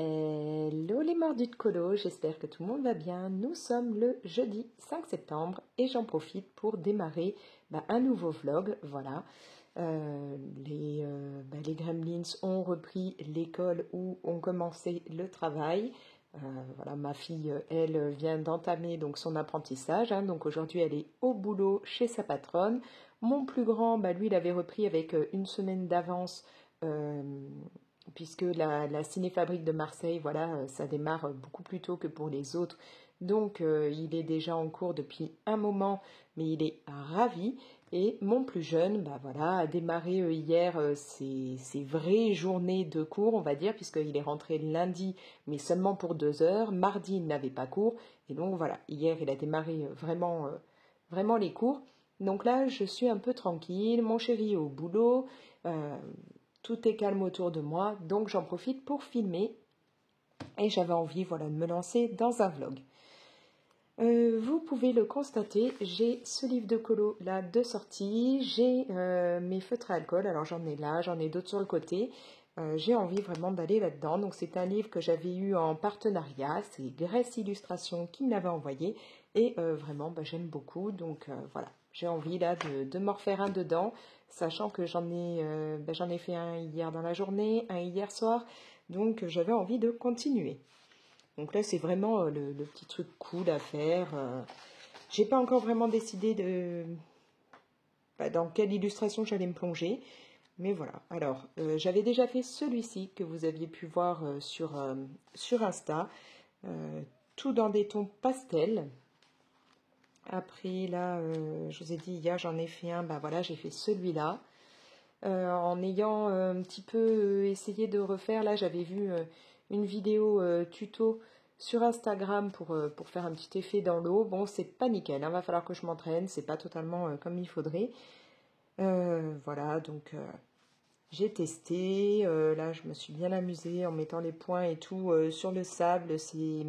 Hello les mordus de colo, j'espère que tout le monde va bien. Nous sommes le jeudi 5 septembre et j'en profite pour démarrer un nouveau vlog. Voilà, les Gremlins ont repris l'école où ont commencé le travail. Voilà, ma fille, elle vient d'entamer donc son apprentissage. Donc aujourd'hui, elle est au boulot chez sa patronne. Mon plus grand, lui, il avait repris avec une semaine d'avance. Puisque la Cinéfabrique de Marseille, voilà, ça démarre beaucoup plus tôt que pour les autres. Donc, il est déjà en cours depuis un moment, mais il est ravi. Et mon plus jeune, voilà, a démarré hier ses vraies journées de cours, on va dire, puisqu'il est rentré lundi, mais seulement pour 2 heures. Mardi, il n'avait pas cours. Et donc, voilà, hier, il a démarré vraiment les cours. Donc là, je suis un peu tranquille. Mon chéri est au boulot. Tout est calme autour de moi, donc j'en profite pour filmer et j'avais envie de me lancer dans un vlog. Vous pouvez le constater, j'ai ce livre de colo là de sortie, j'ai mes feutres à alcool, alors j'en ai là, j'en ai d'autres sur le côté. J'ai envie vraiment d'aller là-dedans, donc c'est un livre que j'avais eu en partenariat, c'est Grèce Illustration qui me l'avait envoyé et vraiment j'aime beaucoup, donc voilà. J'ai envie là de m'en refaire un dedans, sachant que j'en ai fait un hier dans la journée, un hier soir, donc j'avais envie de continuer. Donc là c'est vraiment le petit truc cool à faire. J'ai pas encore vraiment décidé dans quelle illustration j'allais me plonger, mais voilà. Alors j'avais déjà fait celui-ci que vous aviez pu voir sur Insta, tout dans des tons pastels. Après, là, je vous ai dit, hier, j'en ai fait un. Voilà, j'ai fait celui-là. En ayant un petit peu essayé de refaire, là, j'avais vu une vidéo tuto sur Instagram pour faire un petit effet dans l'eau. Bon, c'est pas nickel, va falloir que je m'entraîne. C'est pas totalement comme il faudrait. Voilà, donc j'ai testé. Là, je me suis bien amusée en mettant les points et tout sur le sable. C'est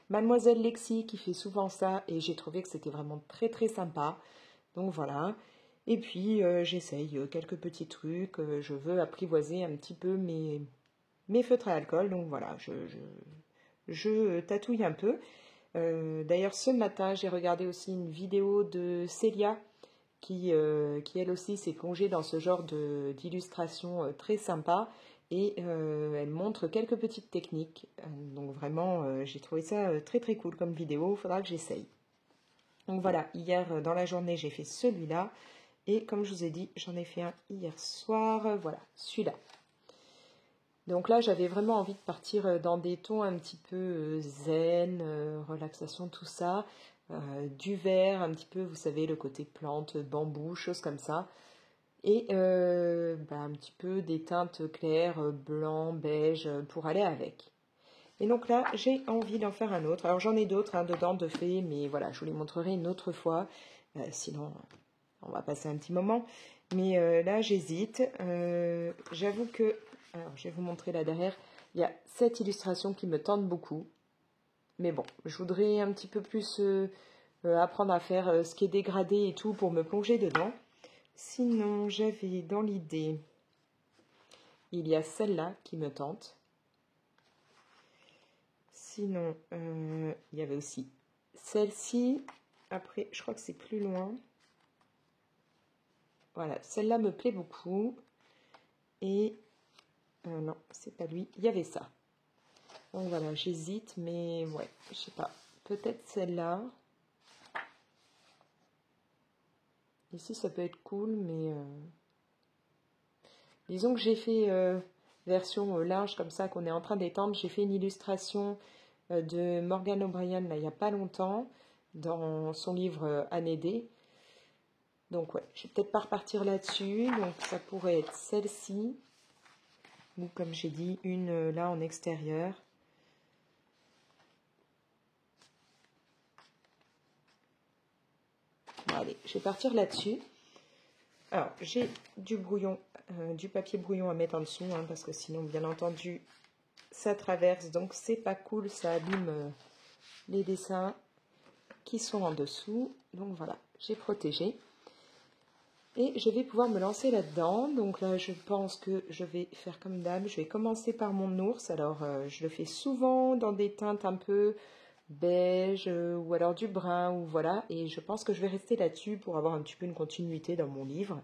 Mademoiselle Lexi qui fait souvent ça et j'ai trouvé que c'était vraiment très très sympa. Donc voilà. Et puis j'essaye quelques petits trucs. Je veux apprivoiser un petit peu mes feutres à alcool. Donc voilà, je tatouille un peu. D'ailleurs ce matin j'ai regardé aussi une vidéo de Célia qui elle aussi s'est plongée dans ce genre d'illustration très sympa. Et elle montre quelques petites techniques. Donc vraiment, j'ai trouvé ça très très cool comme vidéo. Il faudra que j'essaye. Donc voilà, hier dans la journée, j'ai fait celui-là. Et comme je vous ai dit, j'en ai fait un hier soir. Voilà, celui-là. Donc là, j'avais vraiment envie de partir dans des tons un petit peu zen, relaxation, tout ça. Du vert, un petit peu, vous savez, le côté plante, bambou, choses comme ça. Et un petit peu des teintes claires, blanc, beige, pour aller avec. Et donc là, j'ai envie d'en faire un autre. Alors j'en ai d'autres dedans de fait, mais voilà, je vous les montrerai une autre fois. Sinon, on va passer un petit moment. Mais là, j'hésite. J'avoue que... Alors, je vais vous montrer là derrière. Il y a cette illustration qui me tente beaucoup. Mais bon, je voudrais un petit peu plus apprendre à faire ce qui est dégradé et tout pour me plonger dedans. Sinon, j'avais dans l'idée, il y a celle-là qui me tente. Sinon, il y avait aussi celle-ci. Après, je crois que c'est plus loin. Voilà, celle-là me plaît beaucoup. Et, non, c'est pas lui. Il y avait ça. Donc voilà, j'hésite, mais ouais, je sais pas. Peut-être celle-là. Ici, ça peut être cool, mais... Disons que j'ai fait version large comme ça, qu'on est en train d'étendre. J'ai fait une illustration de Morgan O'Brien, là, il n'y a pas longtemps, dans son livre Année D. Donc ouais, je vais peut-être pas repartir là-dessus. Donc ça pourrait être celle-ci. Ou comme j'ai dit, une là en extérieur. Bon, allez, je vais partir là-dessus. Alors, j'ai du brouillon, du papier brouillon à mettre en dessous, parce que sinon, bien entendu, ça traverse. Donc, c'est pas cool, ça abîme les dessins qui sont en dessous. Donc, voilà, j'ai protégé. Et je vais pouvoir me lancer là-dedans. Donc là, je pense que je vais faire comme d'hab. Je vais commencer par mon ours. Alors, je le fais souvent dans des teintes un peu beige ou alors du brun. Ou voilà. Et je pense que je vais rester là-dessus pour avoir un petit peu une continuité dans mon livre.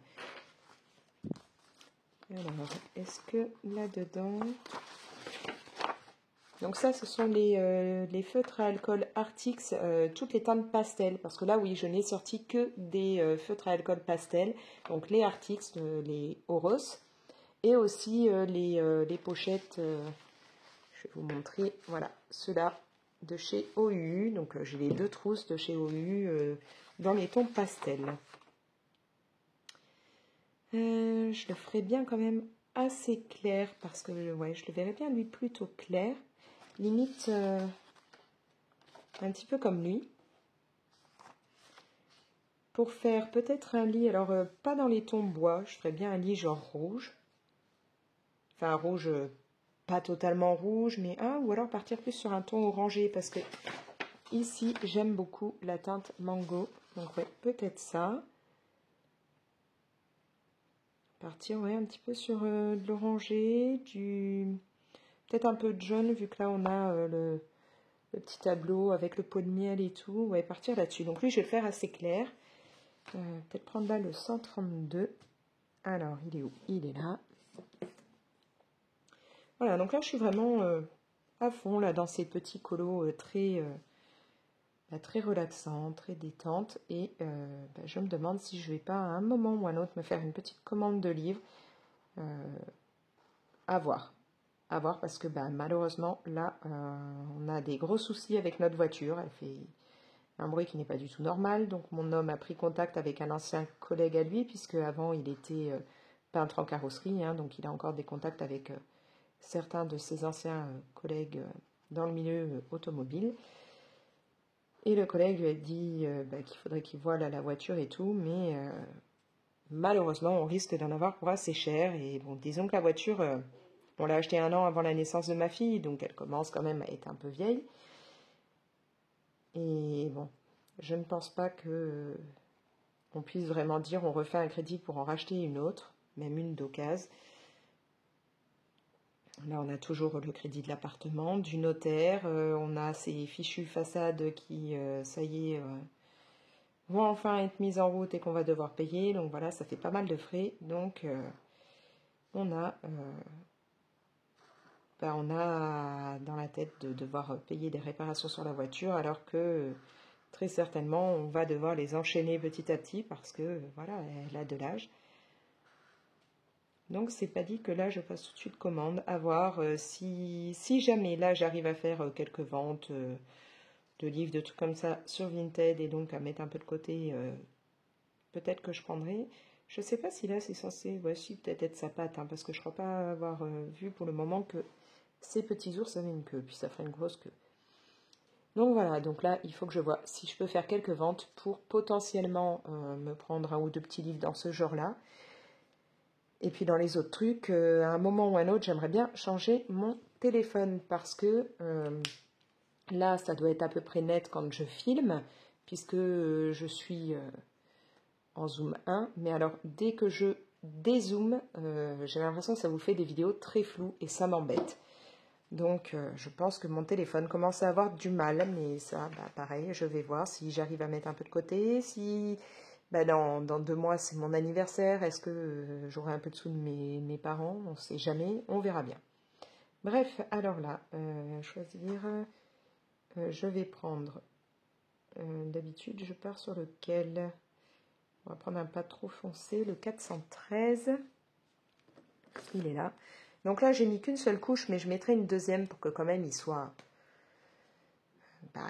Alors, est-ce que là-dedans... Donc ça, ce sont les feutres à alcool Artix, toutes les teintes pastel. Parce que là, oui, je n'ai sorti que des feutres à alcool pastel. Donc les Artix, les Oros. Et aussi les pochettes, je vais vous montrer, voilà, ceux-là de chez OU. Donc j'ai les deux trousses de chez OU dans les tons pastel. Je le ferai bien quand même assez clair parce que ouais, je le verrai bien lui plutôt clair. Limite un petit peu comme lui. Pour faire peut-être un lit, alors pas dans les tons bois, je ferais bien un lit genre rouge. Enfin rouge, pas totalement rouge, mais ou alors partir plus sur un ton orangé parce que ici j'aime beaucoup la teinte mango. Donc ouais, peut-être ça. Partir ouais, un petit peu sur de l'orangé, peut-être un peu de jaune vu que là on a le petit tableau avec le pot de miel et tout. Ouais, partir là-dessus. Donc lui, je vais le faire assez clair. Peut-être prendre là le 132. Alors, il est où? Il est là. Voilà, donc là, je suis vraiment à fond là dans ces petits colos très relaxants, très détentes. Et je me demande si je vais pas à un moment ou à un autre me faire une petite commande de livres. À voir. À voir parce que malheureusement, là, on a des gros soucis avec notre voiture. Elle fait un bruit qui n'est pas du tout normal. Donc mon homme a pris contact avec un ancien collègue à lui, puisque avant il était peintre en carrosserie, hein, donc il a encore des contacts avec certains de ses anciens collègues dans le milieu automobile. Et le collègue lui a dit qu'il faudrait qu'il voie la voiture et tout, mais malheureusement on risque d'en avoir pour assez cher. Et bon, disons que la voiture, on l'a achetée 1 an avant la naissance de ma fille, donc elle commence quand même à être un peu vieille. Et bon, je ne pense pas que on puisse vraiment dire on refait un crédit pour en racheter une autre, même une d'occasion. Là, on a toujours le crédit de l'appartement, du notaire, on a ces fichues façades qui, ça y est, vont enfin être mises en route et qu'on va devoir payer. Donc voilà, ça fait pas mal de frais. Donc on a dans la tête de devoir payer des réparations sur la voiture, alors que très certainement on va devoir les enchaîner petit à petit parce que voilà, elle a de l'âge. Donc c'est pas dit que là je passe tout de suite commande, à voir si jamais là j'arrive à faire quelques ventes de livres, de trucs comme ça sur Vinted et donc à mettre un peu de côté, peut-être que je prendrai. Je sais pas si là c'est censé, ouais si peut-être être sa patte, hein, parce que je crois pas avoir vu pour le moment que ces petits ours avaient une queue, puis ça ferait une grosse queue. Donc voilà, donc là il faut que je vois si je peux faire quelques ventes pour potentiellement me prendre 1 ou 2 petits livres dans ce genre-là. Et puis dans les autres trucs, à un moment ou à un autre, j'aimerais bien changer mon téléphone parce que là, ça doit être à peu près net quand je filme, puisque je suis en zoom 1. Mais alors, dès que je dézoome, j'ai l'impression que ça vous fait des vidéos très floues et ça m'embête. Donc, je pense que mon téléphone commence à avoir du mal, mais ça, pareil, je vais voir si j'arrive à mettre un peu de côté, si... dans 2 mois, c'est mon anniversaire. Est-ce que j'aurai un peu de sous de mes parents? On ne sait jamais. On verra bien. Bref, alors là, choisir. Je vais prendre. D'habitude, je pars sur lequel? On va prendre un pas trop foncé. Le 413. Il est là. Donc là, j'ai mis qu'une seule couche, mais je mettrai une deuxième pour que quand même il soit...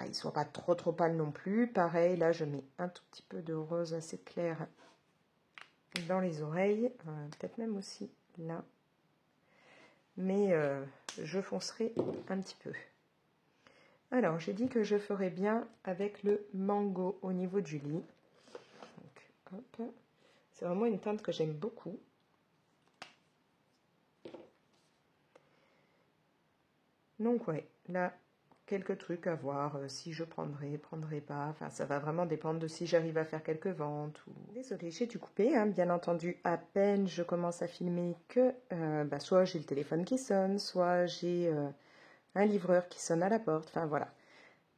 il soit pas trop pâle non plus. Pareil, là, je mets un tout petit peu de rose assez clair dans les oreilles, peut-être même aussi là, mais je foncerai un petit peu. Alors, j'ai dit que je ferais bien avec le mango au niveau du lit. Donc, hop. C'est vraiment une teinte que j'aime beaucoup. Donc, ouais, là, quelques trucs à voir, si je prendrai pas. Enfin, ça va vraiment dépendre de si j'arrive à faire quelques ventes. Désolée, j'ai dû couper, hein, bien entendu. À peine je commence à filmer que soit j'ai le téléphone qui sonne, soit j'ai un livreur qui sonne à la porte. Enfin, voilà.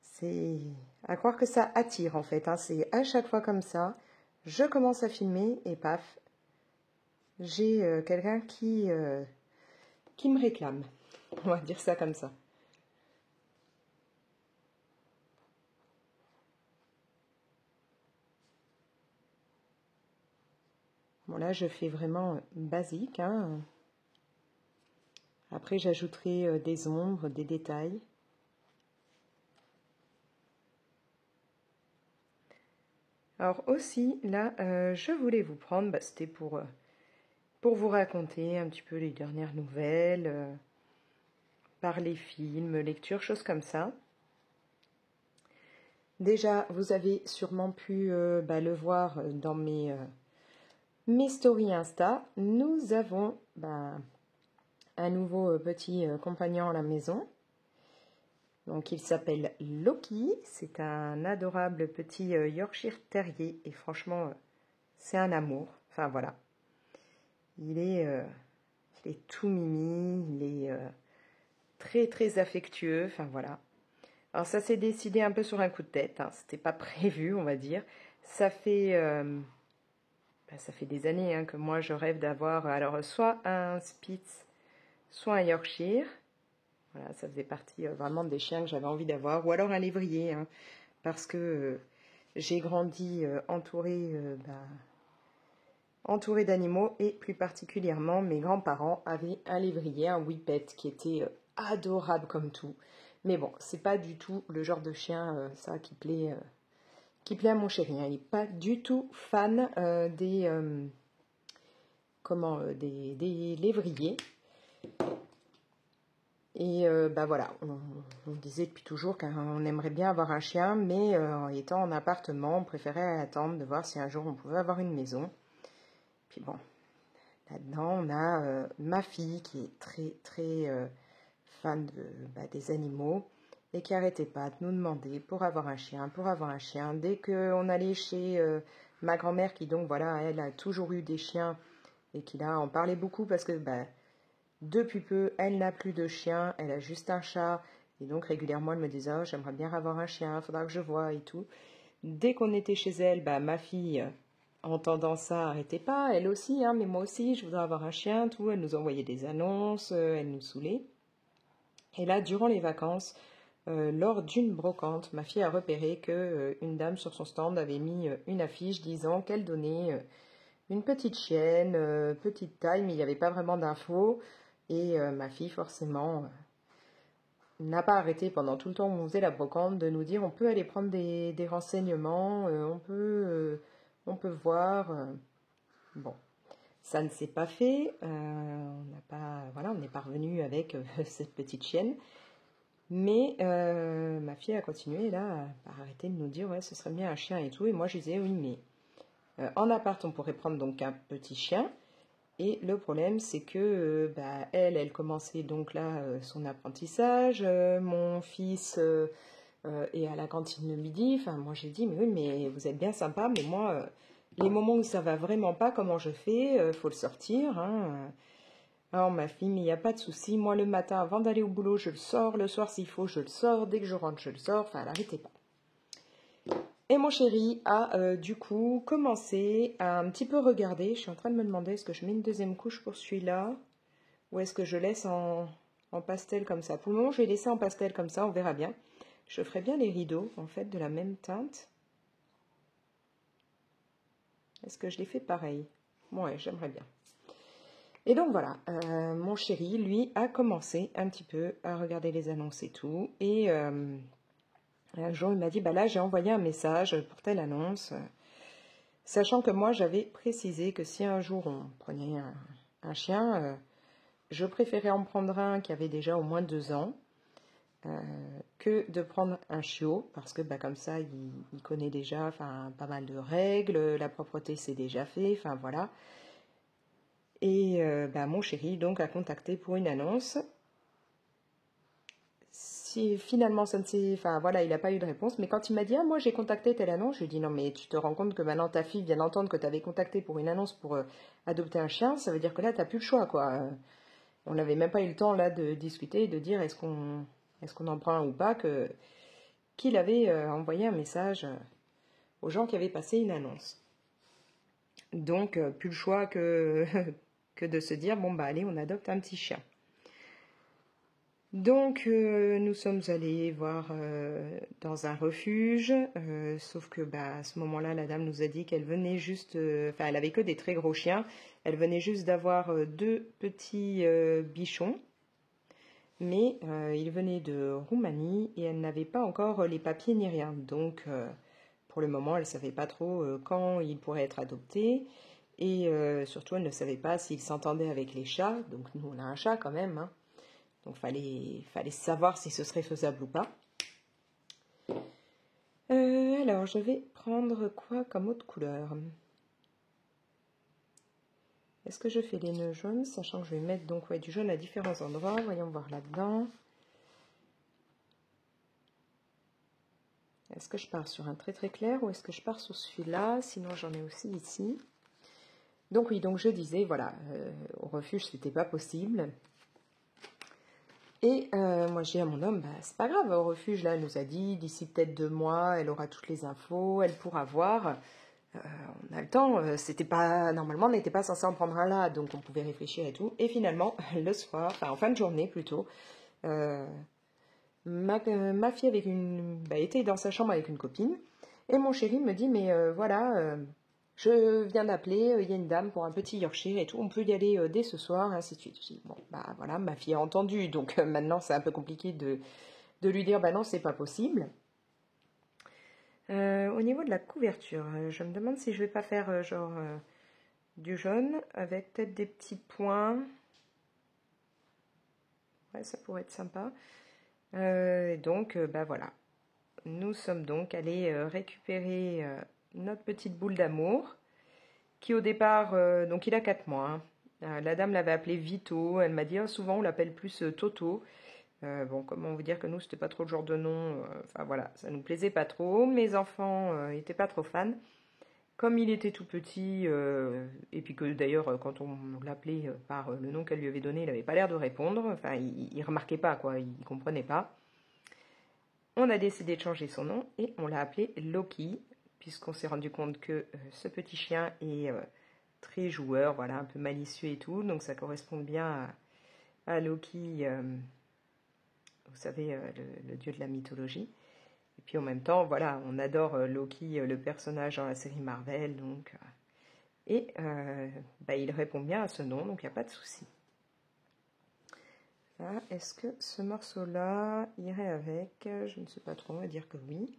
C'est à croire que ça attire, en fait, hein. C'est à chaque fois comme ça. Je commence à filmer et paf, j'ai quelqu'un qui me réclame. On va dire ça comme ça. Bon, là, je fais vraiment basique, hein. Après, j'ajouterai des ombres, des détails. Alors aussi, là, je voulais vous prendre, c'était pour vous raconter un petit peu les dernières nouvelles, parler films, lecture, choses comme ça. Déjà, vous avez sûrement pu le voir dans mes stories Insta. Nous avons un nouveau petit compagnon à la maison. Donc il s'appelle Loki, c'est un adorable petit Yorkshire Terrier et franchement c'est un amour. Enfin voilà, il est tout mimi, il est très très affectueux. Enfin voilà. Alors ça s'est décidé un peu sur un coup de tête, hein. C'était pas prévu on va dire. Ça fait des années hein, que moi je rêve d'avoir alors soit un Spitz, soit un Yorkshire. Voilà, ça faisait partie vraiment des chiens que j'avais envie d'avoir. Ou alors un lévrier, hein, parce que j'ai grandi entourée d'animaux. Et plus particulièrement, mes grands-parents avaient un lévrier, un whippet, qui était adorable comme tout. Mais bon, c'est pas du tout le genre de chien ça qui plaît à mon chéri. Hein. Il n'est pas du tout fan des lévriers. Et voilà, on disait depuis toujours qu'on aimerait bien avoir un chien, mais en étant en appartement, on préférait attendre de voir si un jour on pouvait avoir une maison. Puis bon, là-dedans, on a ma fille qui est très très fan des animaux et qui n'arrêtait pas de nous demander pour avoir un chien, pour avoir un chien. Dès qu'on allait chez ma grand-mère, qui donc voilà, elle a toujours eu des chiens et qui là en parlait beaucoup parce que depuis peu, elle n'a plus de chien, elle a juste un chat. Et donc régulièrement, elle me disait oh, j'aimerais bien avoir un chien, il faudra que je voie et tout. Dès qu'on était chez elle, ma fille, entendant ça, arrêtait pas. Elle aussi, hein, mais moi aussi, je voudrais avoir un chien, tout. Elle nous envoyait des annonces, elle nous saoulait. Et là, durant les vacances, lors d'une brocante, ma fille a repéré qu'une dame sur son stand avait mis une affiche disant qu'elle donnait une petite chienne, petite taille, mais il n'y avait pas vraiment d'infos. Et ma fille, forcément, n'a pas arrêté pendant tout le temps où on faisait la brocante de nous dire on peut aller prendre des renseignements, on peut voir. Bon, ça ne s'est pas fait. On n'est pas revenu avec cette petite chienne. Mais ma fille a continué là à arrêter de nous dire ouais, ce serait bien un chien et tout. Et moi, je disais oui, mais en appart, on pourrait prendre donc un petit chien. Et le problème, c'est que elle commençait donc là son apprentissage. Mon fils est à la cantine le midi. Enfin, moi j'ai dit, mais oui, mais vous êtes bien sympa, mais moi, les moments où ça va vraiment pas, comment je fais faut le sortir. Hein. Alors ma fille, mais il n'y a pas de souci. Moi, le matin, avant d'aller au boulot, je le sors. Le soir, s'il faut, je le sors. Dès que je rentre, je le sors. Enfin, elle n'arrêtait pas. Et mon chéri a du coup commencé à un petit peu regarder. Je suis en train de me demander est-ce que je mets une deuxième couche pour celui-là ou est-ce que je laisse en pastel comme ça. Pour le moment, je vais laisser en pastel comme ça, on verra bien. Je ferai bien les rideaux en fait de la même teinte. Est-ce que je les fais pareil? Ouais, j'aimerais bien. Et donc voilà, mon chéri, lui, a commencé un petit peu à regarder les annonces et tout. Et un jour, il m'a dit, là, j'ai envoyé un message pour telle annonce, sachant que moi, j'avais précisé que si un jour on prenait un chien, je préférais en prendre un qui avait déjà au moins 2 ans, que de prendre un chiot, parce que comme ça, il connaît déjà pas mal de règles, la propreté, c'est déjà fait, enfin voilà. Et mon chéri, donc, a contacté pour une annonce. si finalement ça ne s'est, enfin voilà, il n'a pas eu de réponse. Mais quand il m'a dit, ah moi j'ai contacté telle annonce, je lui ai dit non mais tu te rends compte que maintenant ta fille vient d'entendre que tu avais contacté pour une annonce pour adopter un chien, ça veut dire que là t'as plus le choix quoi. On n'avait même pas eu le temps là de discuter et de dire est-ce qu'on en prend un ou pas que qu'il avait envoyé un message aux gens qui avaient passé une annonce. Donc plus le choix que que de se dire bon bah allez on adopte un petit chien. Donc nous sommes allés voir dans un refuge, sauf que bah, à ce moment-là, la dame nous a dit qu'elle venait juste, enfin elle avait que des très gros chiens, elle venait juste d'avoir 2 petits bichons, mais ils venaient de Roumanie et elle n'avait pas encore les papiers ni rien. Donc pour le moment, elle ne savait pas trop quand ils pourraient être adoptés et surtout elle ne savait pas s'ils s'entendaient avec les chats. Donc nous on a un chat quand même, hein. Donc fallait savoir si ce serait faisable ou pas. Alors je vais prendre quoi comme autre couleur? Est-ce que je fais les nœuds jaunes, sachant que je vais mettre donc du jaune à différents endroits. Voyons voir là-dedans. Est-ce que je pars sur un très très clair ou est-ce que je pars sur celui-là? Sinon j'en ai aussi ici. Donc oui, donc je disais, voilà, au refuge c'était pas possible. Et moi, j'ai dit à mon homme, bah, c'est pas grave, au refuge, là, elle nous a dit, d'ici peut-être 2 mois, elle aura toutes les infos, elle pourra voir. On a le temps, c'était pas, normalement, on n'était pas censé en prendre un là, donc on pouvait réfléchir et tout. Et finalement, le soir, enfin en fin de journée plutôt, ma fille était dans sa chambre avec une copine, et mon chéri me dit, mais voilà, je viens d'appeler, il y a une dame pour un petit Yorkshire et tout, on peut y aller dès ce soir, et ainsi de suite. Je dis, bon, bah voilà, ma fille a entendu, donc maintenant c'est un peu compliqué de lui dire, bah non, c'est pas possible. Au niveau de la couverture, je me demande si je vais pas faire genre du jaune avec peut-être des petits points. Ouais, ça pourrait être sympa. Donc, bah voilà. Nous sommes donc allés récupérer notre petite boule d'amour, qui au départ, donc il a 4 mois. Hein. La dame l'avait appelé Vito, elle m'a dit souvent on l'appelle plus Toto. Bon, comment vous dire que nous c'était pas trop le genre de nom, enfin voilà, ça nous plaisait pas trop. Mes enfants étaient pas trop fans. Comme il était tout petit, et puis que d'ailleurs quand on l'appelait par le nom qu'elle lui avait donné, il avait pas l'air de répondre, enfin il remarquait pas quoi, il comprenait pas. On a décidé de changer son nom et on l'a appelé Loki, puisqu'on s'est rendu compte que ce petit chien est très joueur, voilà, un peu malicieux et tout, donc ça correspond bien à Loki, vous savez, le dieu de la mythologie. Et puis en même temps, voilà, on adore Loki, le personnage dans la série Marvel, donc bah, il répond bien à ce nom, donc il n'y a pas de souci. Est-ce que ce morceau-là irait avec? Je ne sais pas trop, on va dire que oui.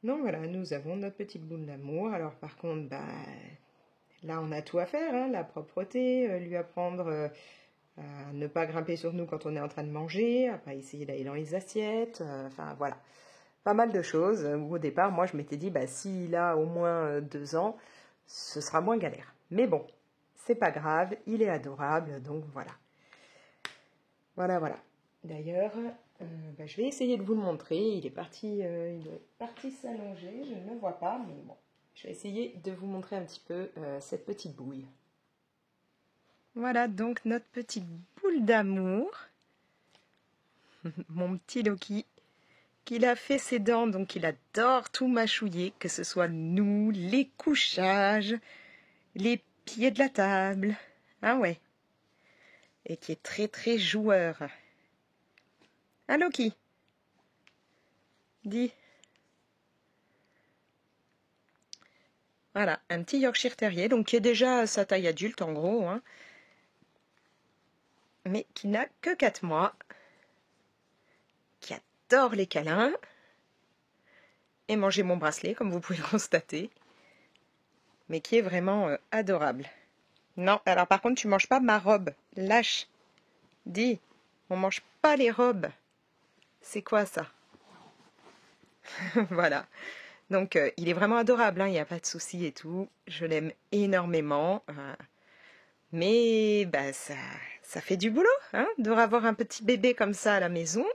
Donc voilà, nous avons notre petite boule d'amour. Alors par contre, bah, là on a tout à faire, hein, la propreté, lui apprendre à ne pas grimper sur nous quand on est en train de manger, à pas essayer d'aller dans les assiettes, enfin voilà. Pas mal de choses où au départ, moi je m'étais dit, bah, s'il a au moins 2 ans, ce sera moins galère. Mais bon, c'est pas grave, il est adorable, donc voilà. Voilà. D'ailleurs, bah, je vais essayer de vous le montrer. Il est parti s'allonger, je ne le vois pas, mais bon, je vais essayer de vous montrer un petit peu cette petite bouille. Voilà donc notre petite boule d'amour, mon petit Loki, qu'il a fait ses dents, donc il adore tout mâchouiller, que ce soit nous, les couchages, les pieds de la table, ah ouais, et qui est très très joueur. Hein Loki? Dis. Voilà, un petit Yorkshire Terrier, donc qui est déjà à sa taille adulte en gros, hein, mais qui n'a que 4 mois, qui adore les câlins, et manger mon bracelet, comme vous pouvez le constater, mais qui est vraiment adorable. Non, alors par contre, tu manges pas ma robe, lâche. Dis, on mange pas les robes. C'est quoi ça? Voilà. Donc, il est vraiment adorable, hein, il n'y a pas de souci et tout. Je l'aime énormément. Mais bah, Ça fait du boulot, hein, de avoir un petit bébé comme ça à la maison,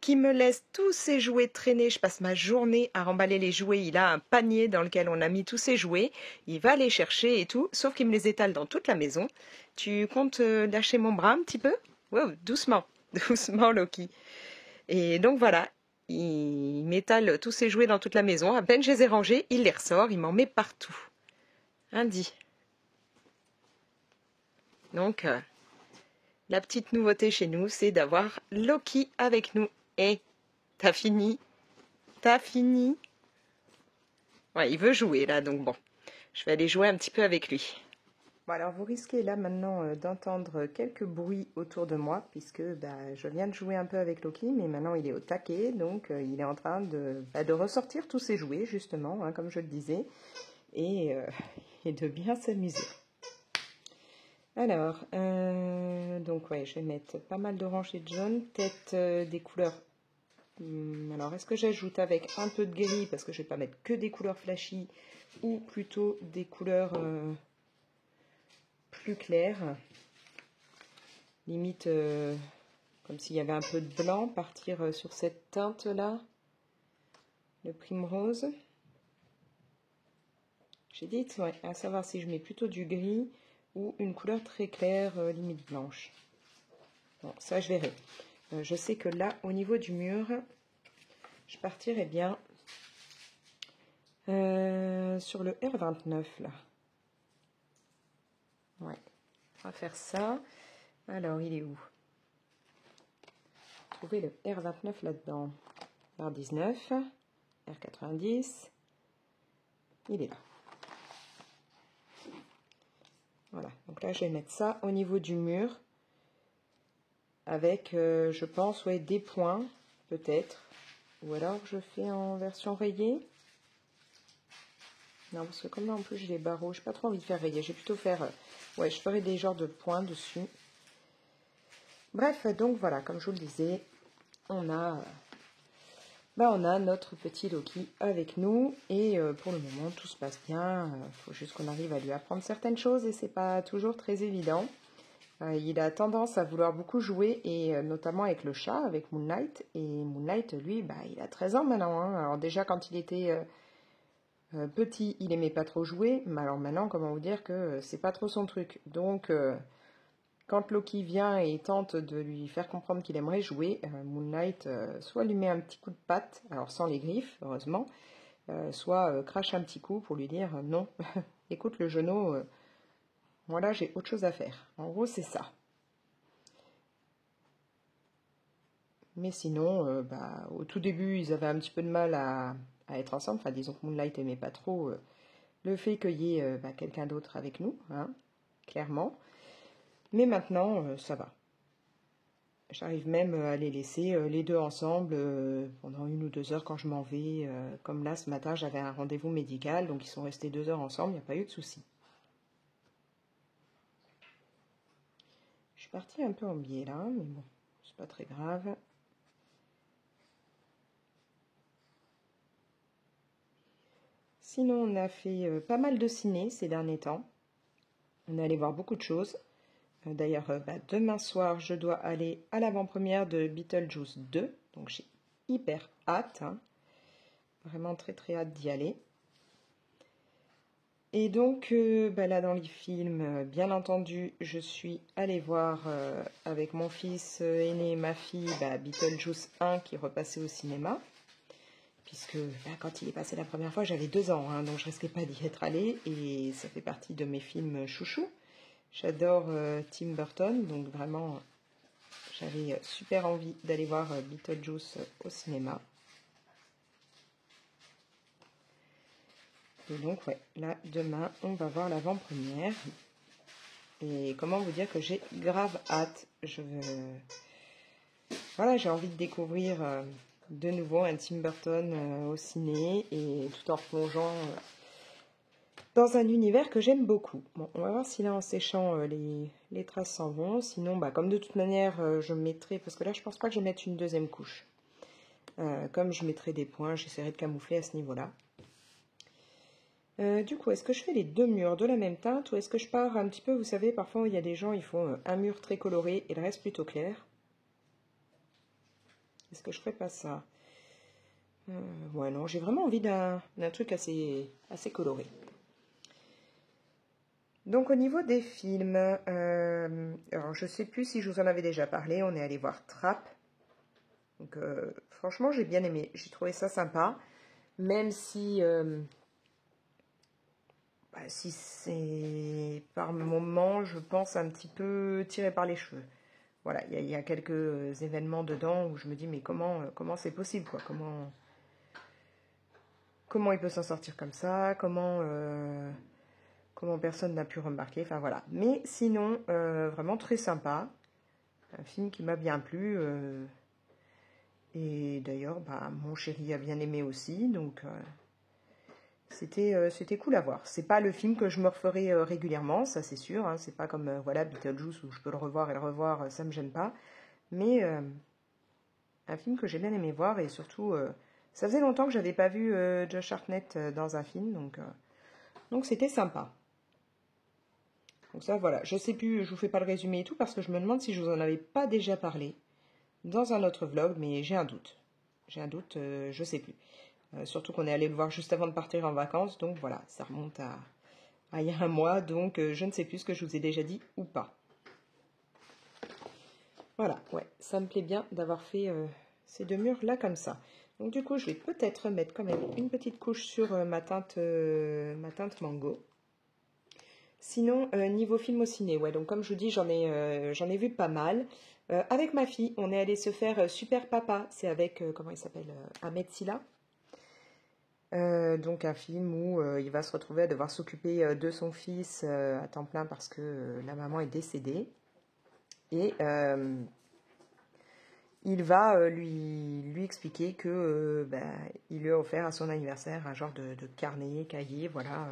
qui me laisse tous ses jouets traîner. Je passe ma journée à remballer les jouets. Il a un panier dans lequel on a mis tous ses jouets. Il va les chercher et tout, sauf qu'il me les étale dans toute la maison. Tu comptes lâcher mon bras un petit peu? Wow, doucement, doucement, Loki. Et donc voilà, il m'étale tous ses jouets dans toute la maison. À peine je les ai rangés, il les ressort, il m'en met partout. Indi. Donc, la petite nouveauté chez nous, c'est d'avoir Loki avec nous. Et t'as fini? T'as fini? Ouais, il veut jouer là, donc bon, je vais aller jouer un petit peu avec lui. Bon, alors vous risquez là maintenant d'entendre quelques bruits autour de moi, puisque je viens de jouer un peu avec Loki, mais maintenant il est au taquet, donc il est en train de ressortir tous ses jouets, justement, hein, comme je le disais, et de bien s'amuser. Alors, donc ouais, je vais mettre pas mal d'orange et de jaune, peut-être des couleurs. Alors, est-ce que j'ajoute avec un peu de gris, parce que je vais pas mettre que des couleurs flashy, ou plutôt des couleurs plus claires, limite comme s'il y avait un peu de blanc, partir sur cette teinte-là, le primrose. J'hésite, ouais, à savoir si je mets plutôt du gris ou une couleur très claire, limite blanche. Bon, ça je verrai. Je sais que là, au niveau du mur, je partirai bien sur le R29 là. Ouais, on va faire ça. Alors, il est où? Trouver le R29 là-dedans. R19, R90, il est là. Voilà, donc là je vais mettre ça au niveau du mur avec, je pense, ouais, des points, peut-être. Ou alors je fais en version rayée. Non, parce que comme là en plus j'ai les barreaux, j'ai pas trop envie de faire rayé. Je vais plutôt faire, ouais, je ferai des genres de points dessus. Bref, donc voilà, comme je vous le disais, on a notre petit Loki avec nous et pour le moment tout se passe bien. Il faut juste qu'on arrive à lui apprendre certaines choses et c'est pas toujours très évident. Il a tendance à vouloir beaucoup jouer et notamment avec le chat, avec Moonlight. Et Moonlight, lui, il a 13 ans maintenant, hein. Alors déjà quand il était petit, il aimait pas trop jouer, mais alors maintenant, comment vous dire que c'est pas trop son truc. Donc quand Loki vient et tente de lui faire comprendre qu'il aimerait jouer, Moonlight soit lui met un petit coup de patte, alors sans les griffes, heureusement, soit crache un petit coup pour lui dire non, écoute le genou, voilà, j'ai autre chose à faire. En gros, c'est ça. Mais sinon, au tout début, ils avaient un petit peu de mal à être ensemble. Enfin, disons que Moonlight aimait pas trop le fait qu'il y ait quelqu'un d'autre avec nous, hein, clairement. Mais maintenant, ça va. J'arrive même à les laisser les deux ensemble pendant 1 ou 2 heures quand je m'en vais. Comme là, ce matin, j'avais un rendez-vous médical, donc ils sont restés 2 heures ensemble, il n'y a pas eu de souci. Je suis partie un peu en biais là, mais bon, c'est pas très grave. Sinon, on a fait pas mal de ciné ces derniers temps. On est allé voir beaucoup de choses. D'ailleurs, demain soir, je dois aller à l'avant-première de Beetlejuice 2. Donc, j'ai hyper hâte. Hein. Vraiment très très hâte d'y aller. Et donc, là, dans les films, bien entendu, je suis allée voir avec mon fils aîné et ma fille Beetlejuice 1 qui repassait au cinéma. Puisque quand il est passé la première fois, j'avais 2 ans, hein, donc je ne risquais pas d'y être allée. Et ça fait partie de mes films chouchous. J'adore Tim Burton, donc vraiment, j'avais super envie d'aller voir Beetlejuice au cinéma. Et donc, ouais, là, demain, on va voir l'avant-première. Et comment vous dire que j'ai grave hâte. Voilà, j'ai envie de découvrir de nouveau un Tim Burton au ciné et tout en replongeant dans un univers que j'aime beaucoup. Bon, on va voir si là en séchant les traces s'en vont. Sinon, comme de toute manière, je mettrai, parce que là je pense pas que je vais mettre une deuxième couche. Comme je mettrai des points, j'essaierai de camoufler à ce niveau-là. Du coup, est-ce que je fais les deux murs de la même teinte ou est-ce que je pars un petit peu, vous savez, parfois il y a des gens, ils font un mur très coloré et le reste plutôt clair. Est-ce que je ferais pas ça? Ouais, non, j'ai vraiment envie d'un truc assez coloré. Donc au niveau des films, alors je sais plus si je vous en avais déjà parlé, on est allé voir Trap. Donc franchement j'ai bien aimé, j'ai trouvé ça sympa, même si, si c'est par moments je pense un petit peu tiré par les cheveux. Voilà, il y a quelques événements dedans où je me dis mais comment c'est possible quoi, comment il peut s'en sortir comme ça, comment personne n'a pu remarquer, enfin voilà. Mais sinon, vraiment très sympa, un film qui m'a bien plu, et d'ailleurs, mon chéri a bien aimé aussi, donc c'était cool à voir. C'est pas le film que je me referai régulièrement, ça c'est sûr, hein, c'est pas comme voilà Beetlejuice où je peux le revoir et le revoir, ça me gêne pas, mais un film que j'ai bien aimé voir, et surtout, ça faisait longtemps que j'avais pas vu Josh Hartnett dans un film, donc c'était sympa. Donc ça, voilà, je sais plus, je vous fais pas le résumé et tout, parce que je me demande si je vous en avais pas déjà parlé dans un autre vlog, mais j'ai un doute. J'ai un doute, je sais plus. Surtout qu'on est allé le voir juste avant de partir en vacances, donc voilà, ça remonte à il y a un mois, donc je ne sais plus ce que je vous ai déjà dit ou pas. Voilà, ouais, ça me plaît bien d'avoir fait ces deux murs là comme ça. Donc du coup, je vais peut-être mettre quand même une petite couche sur ma teinte mango. Sinon, niveau film au ciné, ouais, donc comme je vous dis, j'en ai vu pas mal. Avec ma fille, on est allé se faire Super Papa, c'est avec, comment il s'appelle, Ahmed Silla. Donc un film où il va se retrouver à devoir s'occuper de son fils à temps plein parce que la maman est décédée. Et il va lui expliquer que il lui a offert à son anniversaire un genre de carnet, cahier, voilà,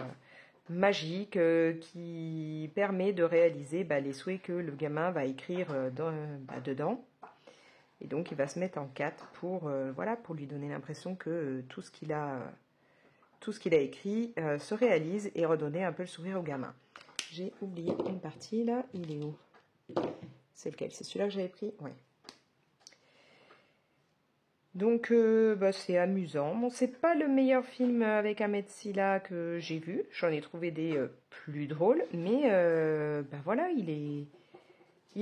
magique qui permet de réaliser les souhaits que le gamin va écrire dedans. Et donc il va se mettre en quatre pour, voilà, pour lui donner l'impression que tout ce qu'il a écrit se réalise et redonner un peu le sourire au gamin. J'ai oublié une partie là, il est où? C'est lequel? C'est celui-là que j'avais pris? Ouais. Donc c'est amusant. Bon, c'est pas le meilleur film avec Ahmed Silla que j'ai vu. J'en ai trouvé des plus drôles, mais voilà, il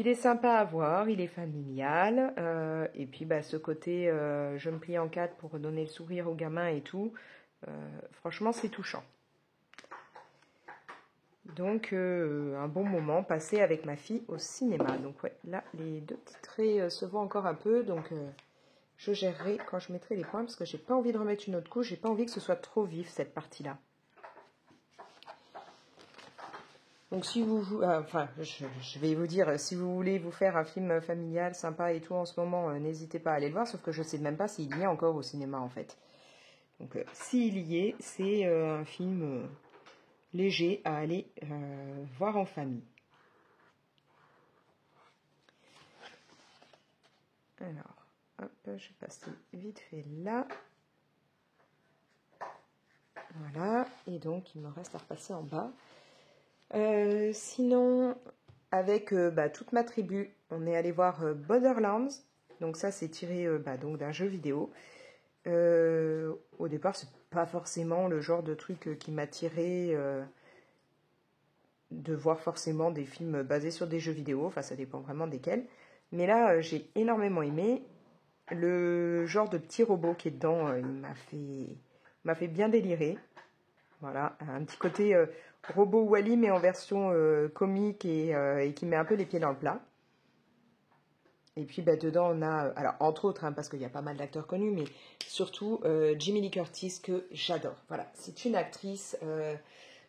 est sympa à voir, il est familial. Et puis ce côté je me plie en quatre pour donner le sourire au gamin et tout. Franchement, c'est touchant. Donc un bon moment passé avec ma fille au cinéma. Donc ouais, là les deux petits traits se voient encore un peu, donc je gérerai quand je mettrai les points parce que j'ai pas envie de remettre une autre couche, j'ai pas envie que ce soit trop vif cette partie-là. Donc si je vais vous dire, si vous voulez vous faire un film familial sympa et tout en ce moment, n'hésitez pas à aller le voir, sauf que je sais même pas s'il y est encore au cinéma en fait. Donc s'il y est, c'est un film léger à aller voir en famille. Alors, hop, je vais passer vite fait là. Voilà, et donc il me reste à repasser en bas. Sinon, avec toute ma tribu, on est allé voir Borderlands. Donc ça, c'est tiré donc d'un jeu vidéo. Au départ, c'est pas forcément le genre de truc qui m'attirait de voir forcément des films basés sur des jeux vidéo. Enfin, ça dépend vraiment desquels. Mais là, j'ai énormément aimé. Le genre de petit robot qui est dedans, il m'a fait bien délirer. Voilà, un petit côté robot Wall-E mais en version comique et qui met un peu les pieds dans le plat. Et puis dedans on a, alors entre autres, parce qu'il y a pas mal d'acteurs connus, mais surtout Jamie Lee Curtis que j'adore. Voilà, c'est une actrice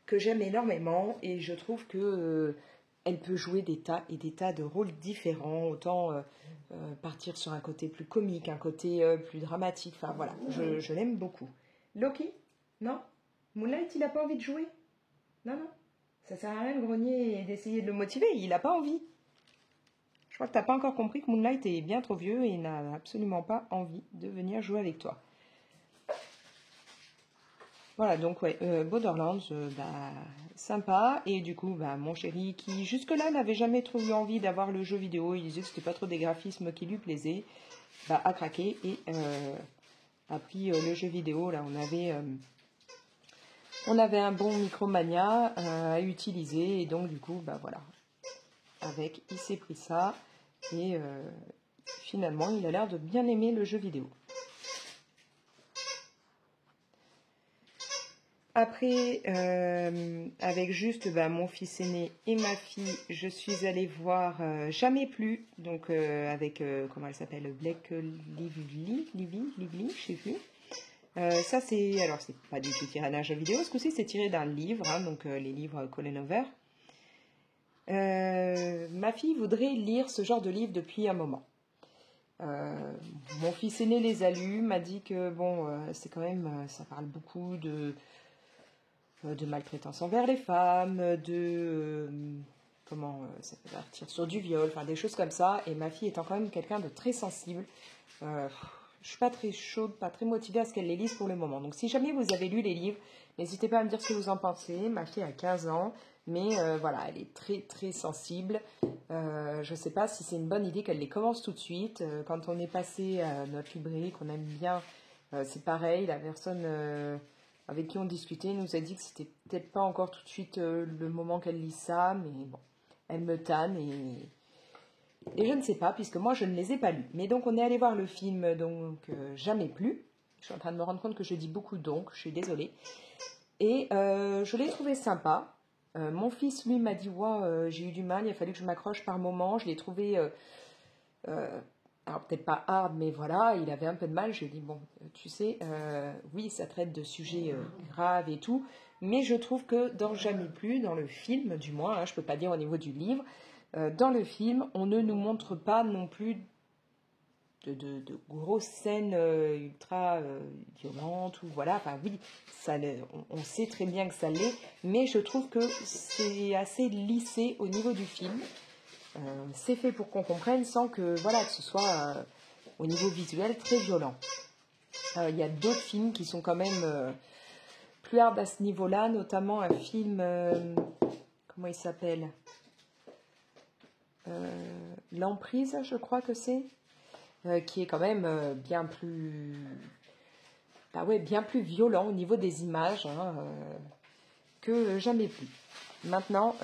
que j'aime énormément et je trouve que elle peut jouer des tas et des tas de rôles différents, autant partir sur un côté plus comique, un côté plus dramatique. Enfin voilà, je l'aime beaucoup. Loki? Non? Moonlight, il n'a pas envie de jouer? Non, non. Ça sert à rien de grogner et d'essayer de le motiver, il n'a pas envie. Je crois que tu n'as pas encore compris que Moonlight est bien trop vieux et n'a absolument pas envie de venir jouer avec toi. Voilà, donc ouais, Borderlands, sympa. Et du coup, mon chéri, qui jusque-là n'avait jamais trop eu envie d'avoir le jeu vidéo, il disait que c'était pas trop des graphismes qui lui plaisaient, a craqué et a pris le jeu vidéo. Là, on avait un bon Micromania à utiliser, et donc du coup, voilà, avec, il s'est pris ça, et finalement, il a l'air de bien aimer le jeu vidéo. Après, avec juste mon fils aîné et ma fille, je suis allée voir Jamais plus, donc avec, comment elle s'appelle, Blake Lively, je sais plus. Ça c'est pas du tout tiré d'un jeu vidéo, ce coup-ci c'est tiré d'un livre, hein, donc les livres Colin Hoover. Ma fille voudrait lire ce genre de livre depuis un moment. Mon fils aîné les a lus, m'a dit que bon, c'est quand même, ça parle beaucoup de maltraitance envers les femmes, comment ça peut partir sur du viol, enfin des choses comme ça. Et ma fille étant quand même quelqu'un de très sensible, je suis pas très chaude, pas très motivée à ce qu'elle les lise pour le moment. Donc si jamais vous avez lu les livres, n'hésitez pas à me dire ce que vous en pensez. Ma fille a 15 ans, mais voilà, elle est très très sensible. Je ne sais pas si c'est une bonne idée qu'elle les commence tout de suite. Quand on est passé à notre librairie, qu'on aime bien, c'est pareil, la personne avec qui on discutait nous a dit que c'était peut-être pas encore tout de suite le moment qu'elle lit ça, mais bon, elle me tanne et je ne sais pas, puisque moi je ne les ai pas lus. Mais donc on est allé voir le film, donc Jamais plus. Je suis en train de me rendre compte que je dis beaucoup donc, je suis désolée. Et je l'ai trouvé sympa. Mon fils, lui, m'a dit ouais, j'ai eu du mal, il a fallu que je m'accroche par moments. Je l'ai trouvé, alors peut-être pas hard, mais voilà, il avait un peu de mal. Je lui ai dit bon, tu sais, oui, ça traite de sujets graves et tout, mais je trouve que dans Jamais plus, dans le film du moins, hein, je peux pas dire au niveau du livre, dans le film, on ne nous montre pas non plus de grosses scènes ultra violentes, ou voilà, enfin oui, on sait très bien que ça l'est, mais je trouve que c'est assez lissé au niveau du film. C'est fait pour qu'on comprenne sans que, voilà, que ce soit au niveau visuel très violent. Il y a d'autres films qui sont quand même plus hard à ce niveau-là, notamment un film, comment il s'appelle, L'Emprise, je crois que c'est, qui est quand même bien plus violent au niveau des images, hein, que Jamais plus. Maintenant,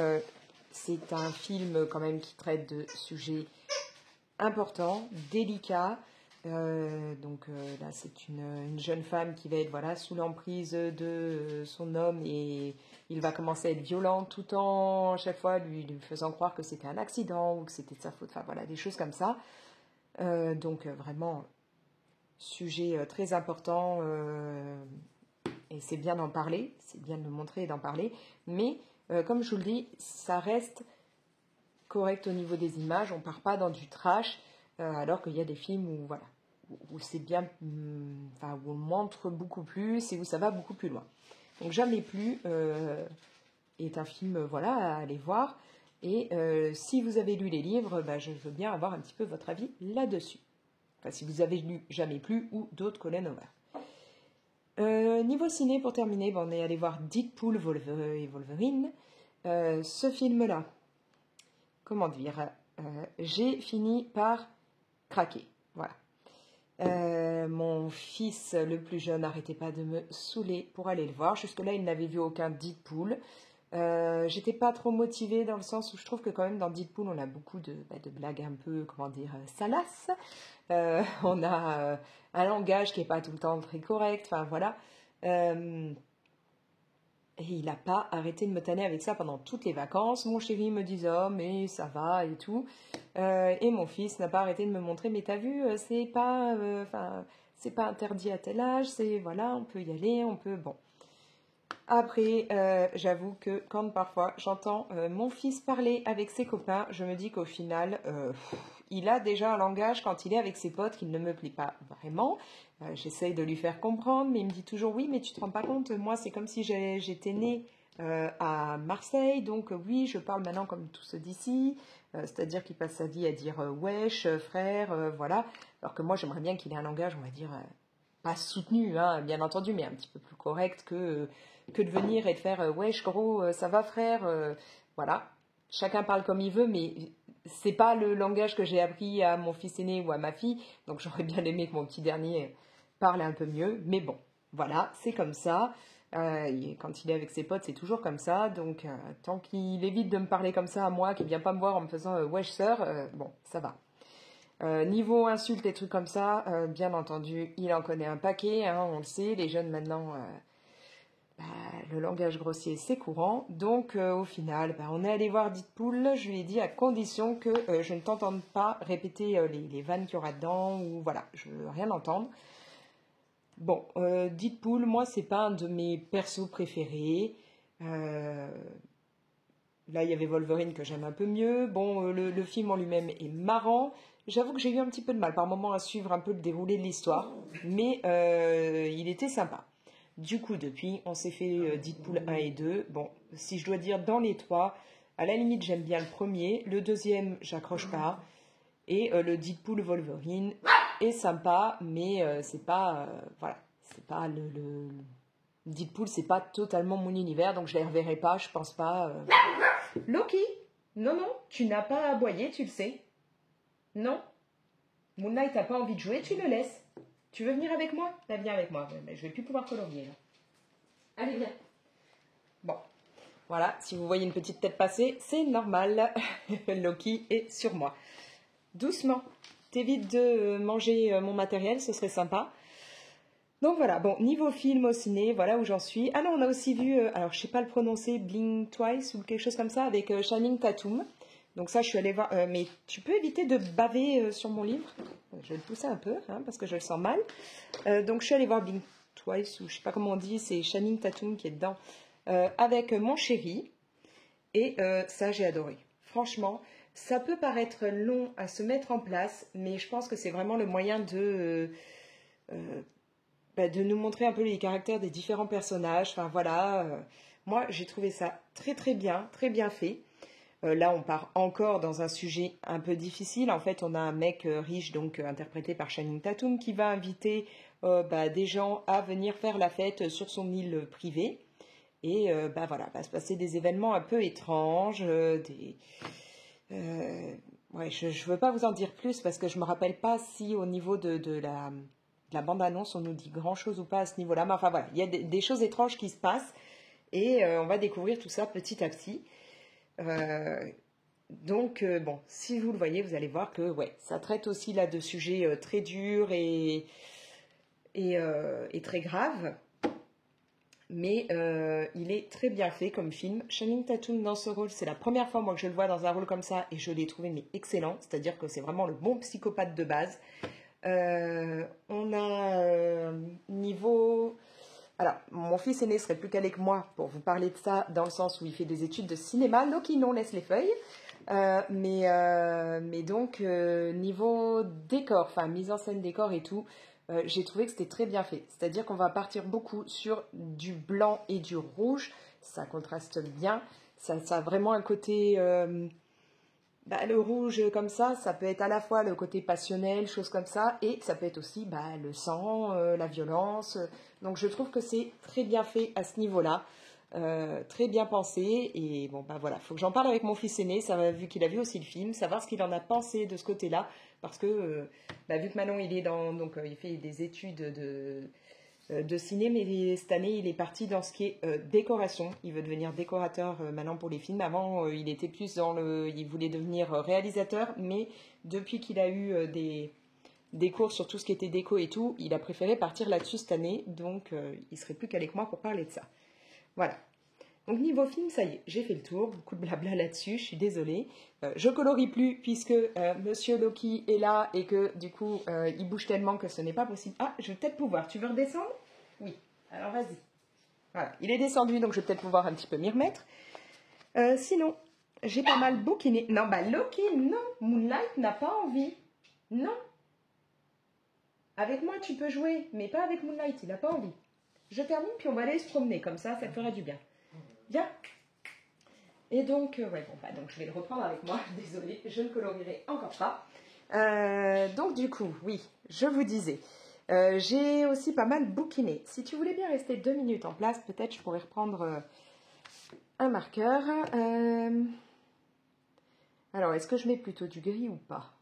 c'est un film quand même qui traite de sujets importants, délicats. Donc là, c'est une jeune femme qui va être voilà, sous l'emprise de son homme, et il va commencer à être violent tout en chaque fois lui faisant croire que c'était un accident ou que c'était de sa faute. Enfin voilà, des choses comme ça. Donc vraiment, sujet très important, et c'est bien d'en parler, c'est bien de le montrer et d'en parler, mais comme je vous le dis, ça reste correct au niveau des images, on part pas dans du trash, alors qu'il y a des films où voilà, où c'est bien, enfin où on montre beaucoup plus et où ça va beaucoup plus loin. Donc Jamais plus est un film voilà à aller voir, et si vous avez lu les livres, je veux bien avoir un petit peu votre avis là-dessus. Enfin, si vous avez lu Jamais plus ou d'autres Colin Hoover. Niveau ciné, pour terminer, on est allé voir Deadpool et Wolverine. Ce film-là, comment dire, j'ai fini par craquer. Voilà. Mon fils le plus jeune n'arrêtait pas de me saouler pour aller le voir. Jusque-là, il n'avait vu aucun Deadpool. J'étais pas trop motivée dans le sens où je trouve que quand même dans Deadpool, on a beaucoup de blagues un peu, comment dire, salaces. On a un langage qui est pas tout le temps très correct. Enfin voilà. Et il n'a pas arrêté de me tanner avec ça pendant toutes les vacances. Mon chéri me disait oh mais ça va et tout. Et mon fils n'a pas arrêté de me montrer mais t'as vu, c'est pas, c'est pas interdit à tel âge, c'est voilà, on peut y aller, on peut bon. Après, j'avoue que quand parfois j'entends mon fils parler avec ses copains, je me dis qu'au final, il a déjà un langage quand il est avec ses potes qui ne me plaît pas vraiment. J'essaye de lui faire comprendre, mais il me dit toujours oui, mais tu te rends pas compte, moi c'est comme si j'étais née à Marseille, donc oui, je parle maintenant comme tous ceux d'ici, c'est-à-dire qu'il passe sa vie à dire wesh, frère, voilà, alors que moi j'aimerais bien qu'il ait un langage, on va dire, pas soutenu, hein, bien entendu, mais un petit peu plus correct que de venir et de faire wesh gros, ça va frère, voilà. Chacun parle comme il veut, mais c'est pas le langage que j'ai appris à mon fils aîné ou à ma fille, donc j'aurais bien aimé que mon petit dernier parle un peu mieux, mais bon, voilà, c'est comme ça. Quand il est avec ses potes, c'est toujours comme ça, donc tant qu'il évite de me parler comme ça à moi, qu'il vient pas me voir en me faisant wesh sœur, bon, ça va. Niveau insultes et trucs comme ça, bien entendu, il en connaît un paquet, hein, on le sait, les jeunes maintenant, bah, le langage grossier c'est courant, donc au final, bah, on est allé voir Deadpool, je lui ai dit à condition que je ne t'entende pas répéter les vannes qu'il y aura dedans, ou voilà, je veux rien entendre. Bon, Deadpool, moi c'est pas un de mes persos préférés. Là, il y avait Wolverine que j'aime un peu mieux. Bon, le film en lui-même est marrant. J'avoue que j'ai eu un petit peu de mal par moment à suivre un peu le déroulé de l'histoire, mais il était sympa. Du coup, depuis, on s'est fait Deadpool 1 et 2. Bon, si je dois dire dans les trois, à la limite, j'aime bien le premier. Le deuxième, j'accroche pas. Et le Deadpool Wolverine est sympa, mais c'est pas, voilà, c'est pas Deadpool, c'est pas totalement mon univers, donc je les reverrai pas, je pense pas. Loki, non, non, tu n'as pas à aboyer, tu le sais. Non. Moon Knight n'a pas envie de jouer, tu le laisses. Tu veux venir avec moi? Là, viens avec moi. Mais je vais plus pouvoir colorier, là. Allez, viens. Bon. Voilà, si vous voyez une petite tête passer, c'est normal. Loki est sur moi. Doucement. T'évites de manger mon matériel, ce serait sympa. Donc voilà, bon, niveau film au ciné, voilà où j'en suis. Ah non, on a aussi vu, alors je sais pas le prononcer, Blink Twice ou quelque chose comme ça, avec Channing Tatum. Donc ça, je suis allée voir, mais tu peux éviter de baver sur mon livre? Je vais le pousser un peu, hein, parce que je le sens mal. Donc je suis allée voir Blink Twice, ou je sais pas comment on dit, c'est Channing Tatum qui est dedans, avec mon chéri. Et ça, j'ai adoré. Franchement, ça peut paraître long à se mettre en place, mais je pense que c'est vraiment le moyen de nous montrer un peu les caractères des différents personnages. Enfin voilà, moi j'ai trouvé ça très très bien fait. Là on part encore dans un sujet un peu difficile. En fait on a un mec riche, donc interprété par Channing Tatum, qui va inviter des gens à venir faire la fête sur son île privée. Et voilà, va se passer des événements un peu étranges, ouais, je ne veux pas vous en dire plus parce que je ne me rappelle pas si au niveau de la bande-annonce on nous dit grand-chose ou pas à ce niveau-là. Mais enfin voilà, il y a des choses étranges qui se passent et on va découvrir tout ça petit à petit. Donc bon, si vous le voyez, vous allez voir que ouais, ça traite aussi là de sujets très durs et très graves. Mais il est très bien fait comme film. Channing Tatum dans ce rôle, c'est la première fois moi que je le vois dans un rôle comme ça et je l'ai trouvé mais excellent. C'est-à-dire que c'est vraiment le bon psychopathe de base. On a niveau... Alors, mon fils aîné serait plus calé que moi pour vous parler de ça dans le sens où il fait des études de cinéma. Loki, non, laisse les feuilles. Mais donc, niveau décor, enfin mise en scène décor et tout, j'ai trouvé que c'était très bien fait. C'est-à-dire qu'on va partir beaucoup sur du blanc et du rouge. Ça contraste bien. Ça a vraiment un côté... le rouge comme ça peut être à la fois le côté passionnel, choses comme ça, et ça peut être aussi le sang, la violence. Donc je trouve que c'est très bien fait à ce niveau-là. Très bien pensé et bon voilà, faut que j'en parle avec mon fils aîné, vu qu'il a vu aussi le film, savoir ce qu'il en a pensé de ce côté-là, parce que vu que Manon il est il fait des études de ciné, mais cette année il est parti dans ce qui est décoration. Il veut devenir décorateur maintenant pour les films. Avant il était plus il voulait devenir réalisateur, mais depuis qu'il a eu des cours sur tout ce qui était déco et tout, il a préféré partir là-dessus cette année, donc il serait plus qu'avec moi pour parler de ça. Voilà. Donc niveau film, ça y est, j'ai fait le tour. Beaucoup de blabla là-dessus, je suis désolée. Je colorie plus puisque Monsieur Loki est là et que du coup, il bouge tellement que ce n'est pas possible. Ah, je vais peut-être pouvoir. Tu veux redescendre? Oui. Alors vas-y. Voilà. Il est descendu, donc je vais peut-être pouvoir un petit peu m'y remettre. Sinon, j'ai pas mal bouquiné. Non, Loki, non. Moonlight n'a pas envie. Non. Avec moi, tu peux jouer, mais pas avec Moonlight. Il n'a pas envie. Je termine, puis on va aller se promener. Comme ça te fera du bien. Viens. Et donc, donc je vais le reprendre avec moi. Désolée, je ne colorierai encore pas. Donc du coup, oui, je vous disais. J'ai aussi pas mal bouquiné. Si tu voulais bien rester 2 minutes en place, peut-être je pourrais reprendre un marqueur. Alors, est-ce que je mets plutôt du gris ou pas?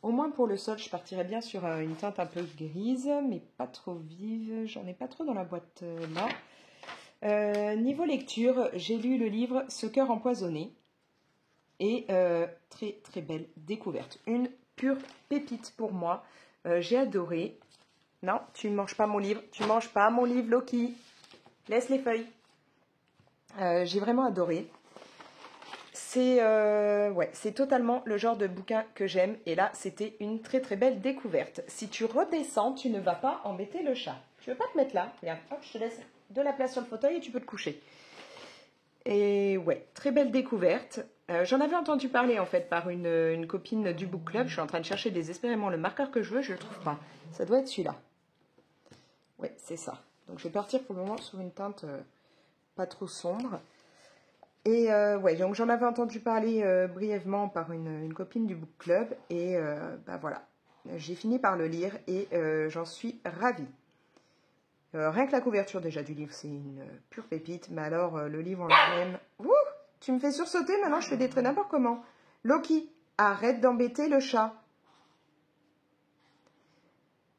Au moins pour le sol, je partirais bien sur une teinte un peu grise, mais pas trop vive. J'en ai pas trop dans la boîte là. Niveau lecture, j'ai lu le livre Ce cœur empoisonné. Et très très belle découverte. Une pure pépite pour moi. J'ai adoré. Non, tu ne manges pas mon livre. Tu ne manges pas mon livre, Loki. Laisse les feuilles. J'ai vraiment adoré. C'est totalement le genre de bouquin que j'aime. Et là, c'était une très très belle découverte. Si tu redescends, tu ne vas pas embêter le chat. Tu veux pas te mettre là? Regarde, hop, je te laisse de la place sur le fauteuil et tu peux te coucher. Et ouais, très belle découverte. J'en avais entendu parler en fait par une copine du book club. Je suis en train de chercher désespérément le marqueur que je veux, je ne le trouve pas. Ça doit être celui-là. Ouais, c'est ça. Donc je vais partir pour le moment sur une teinte pas trop sombre. Et ouais, donc j'en avais entendu parler brièvement par une copine du book club. Et bah voilà, j'ai fini par le lire et j'en suis ravie. Rien que la couverture déjà du livre, c'est une pure pépite. Mais alors, le livre en lui-même... Ouh, tu me fais sursauter, maintenant je fais des traits n'importe comment. Loki, arrête d'embêter le chat.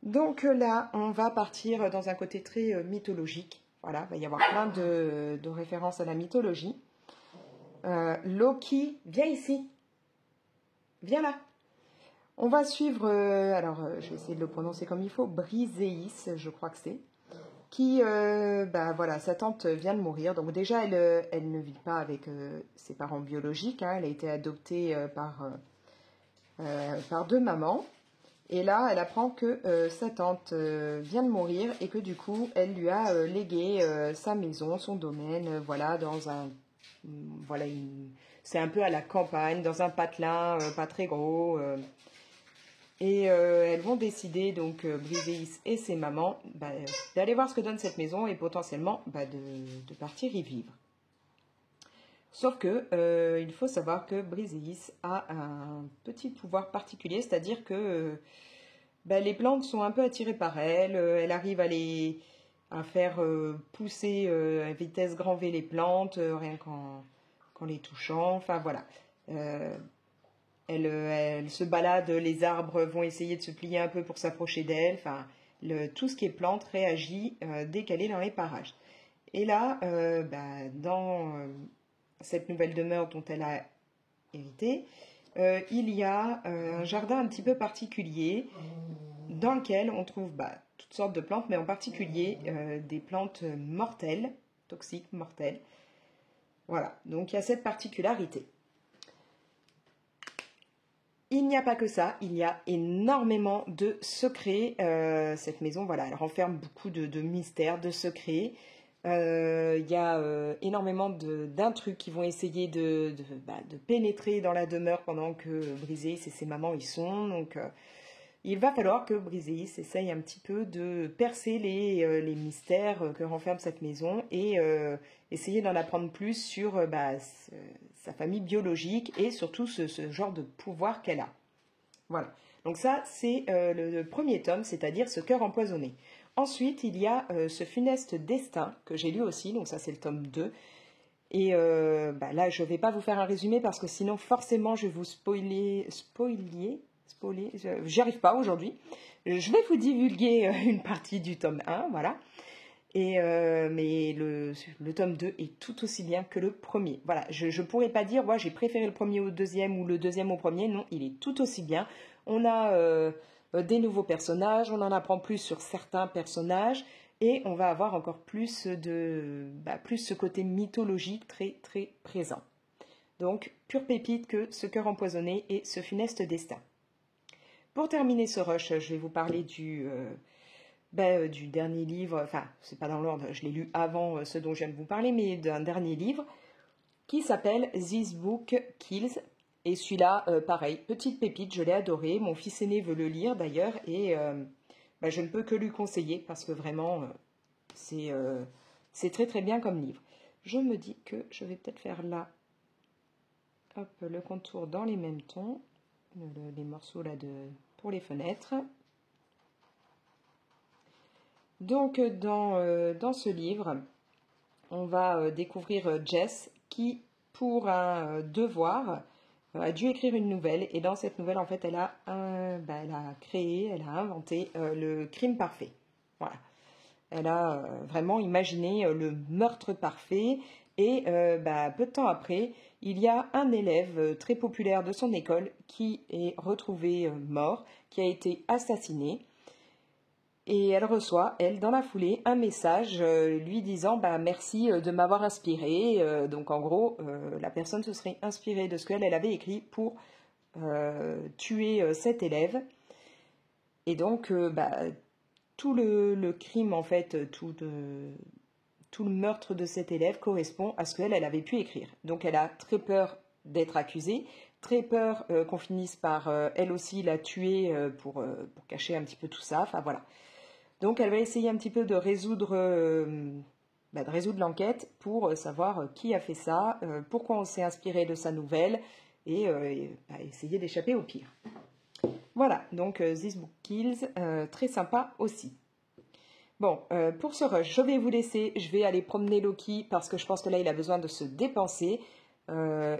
Donc là, on va partir dans un côté très mythologique. Voilà, il va y avoir plein de références à la mythologie. Loki, viens ici. Viens là. On va suivre, je vais essayer de le prononcer comme il faut, Briseis, je crois que c'est. Qui, bah voilà, sa tante vient de mourir. Donc déjà, elle ne vit pas avec ses parents biologiques. Hein. Elle a été adoptée par deux mamans. Et là, elle apprend que sa tante vient de mourir et que du coup, elle lui a légué sa maison, son domaine, voilà, dans un... Voilà, c'est un peu à la campagne, dans un patelin pas très gros. Et elles vont décider, donc Briseis et ses mamans, d'aller voir ce que donne cette maison et potentiellement de partir y vivre. Sauf que il faut savoir que Briseis a un petit pouvoir particulier, c'est-à-dire que les plantes sont un peu attirées par elle. Elle arrive à faire pousser à vitesse grand V les plantes, rien qu'en les touchant. Enfin voilà. Elle se balade, les arbres vont essayer de se plier un peu pour s'approcher d'elle. Enfin, tout ce qui est plante réagit dès qu'elle est dans les parages. Et là, dans cette nouvelle demeure dont elle a hérité, il y a un jardin un petit peu particulier dans lequel on trouve toutes sortes de plantes, mais en particulier des plantes mortelles, toxiques, mortelles. Voilà, donc il y a cette particularité. Il n'y a pas que ça, il y a énormément de secrets. Cette maison, voilà, elle renferme beaucoup de mystères, de secrets. Il y a énormément d'intrus qui vont essayer de pénétrer dans la demeure pendant que Briseis et ses mamans y sont. Donc, il va falloir que Briseis essaye un petit peu de percer les mystères que renferme cette maison et essayer d'en apprendre plus sur sa famille biologique et surtout ce genre de pouvoir qu'elle a. Voilà. Donc ça, c'est le premier tome, c'est-à-dire Ce cœur empoisonné. Ensuite, il y a ce funeste destin que j'ai lu aussi, donc ça c'est le tome 2. Et là, je ne vais pas vous faire un résumé parce que sinon, forcément, je vais vous spoiler, j'y arrive pas aujourd'hui. Je vais vous divulguer une partie du tome 1, voilà. Et, mais le tome 2 est tout aussi bien que le premier. Voilà, je ne pourrais pas dire, j'ai préféré le premier au deuxième ou le deuxième au premier. Non, il est tout aussi bien. On a des nouveaux personnages, on en apprend plus sur certains personnages et on va avoir encore plus plus ce côté mythologique très très présent. Donc, pure pépite que Ce cœur empoisonné et Ce funeste destin. Pour terminer ce rush, je vais vous parler du dernier livre, enfin, c'est pas dans l'ordre, je l'ai lu avant ce dont je viens de vous parler, mais d'un dernier livre qui s'appelle This Book Kills. Et celui-là, pareil, petite pépite, je l'ai adoré. Mon fils aîné veut le lire d'ailleurs et je ne peux que lui conseiller parce que vraiment, c'est très très bien comme livre. Je me dis que je vais peut-être faire là, hop, le contour dans les mêmes tons, les morceaux là pour les fenêtres. Donc dans ce livre, on va découvrir Jess qui, pour un devoir, a dû écrire une nouvelle. Et dans cette nouvelle, en fait, elle a créé, elle a inventé le crime parfait. Voilà. Elle a vraiment imaginé le meurtre parfait. Et peu de temps après, il y a un élève très populaire de son école qui est retrouvé mort, qui a été assassiné. Et elle reçoit, elle, dans la foulée, un message lui disant merci de m'avoir inspiré. Donc en gros, la personne se serait inspirée de ce qu'elle avait écrit pour tuer cet élève. Et donc tout le crime, en fait, tout le meurtre de cet élève correspond à ce qu'elle avait pu écrire. Donc elle a très peur d'être accusée, très peur qu'on finisse par elle aussi la tuer pour cacher un petit peu tout ça. Enfin voilà. Donc elle va essayer un petit peu de résoudre l'enquête pour savoir qui a fait ça, pourquoi on s'est inspiré de sa nouvelle et essayer d'échapper au pire. Voilà, donc This Book Kills, très sympa aussi. Bon, pour ce rush, je vais vous laisser, je vais aller promener Loki parce que je pense que là il a besoin de se dépenser.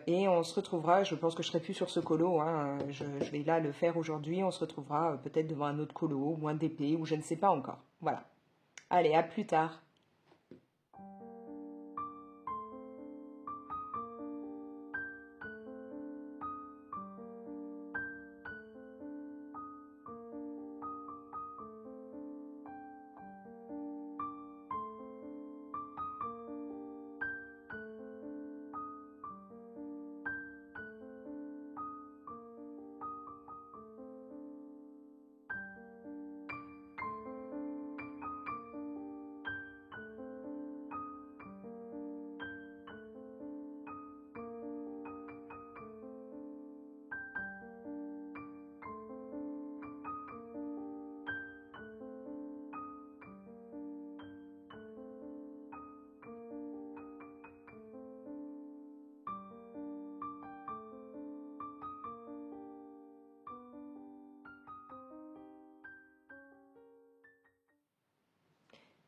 Et on se retrouvera, je pense que je serai plus sur ce colo, hein, je vais là le faire aujourd'hui, on se retrouvera peut-être devant un autre colo ou un DP ou je ne sais pas encore. Voilà. Allez, à plus tard.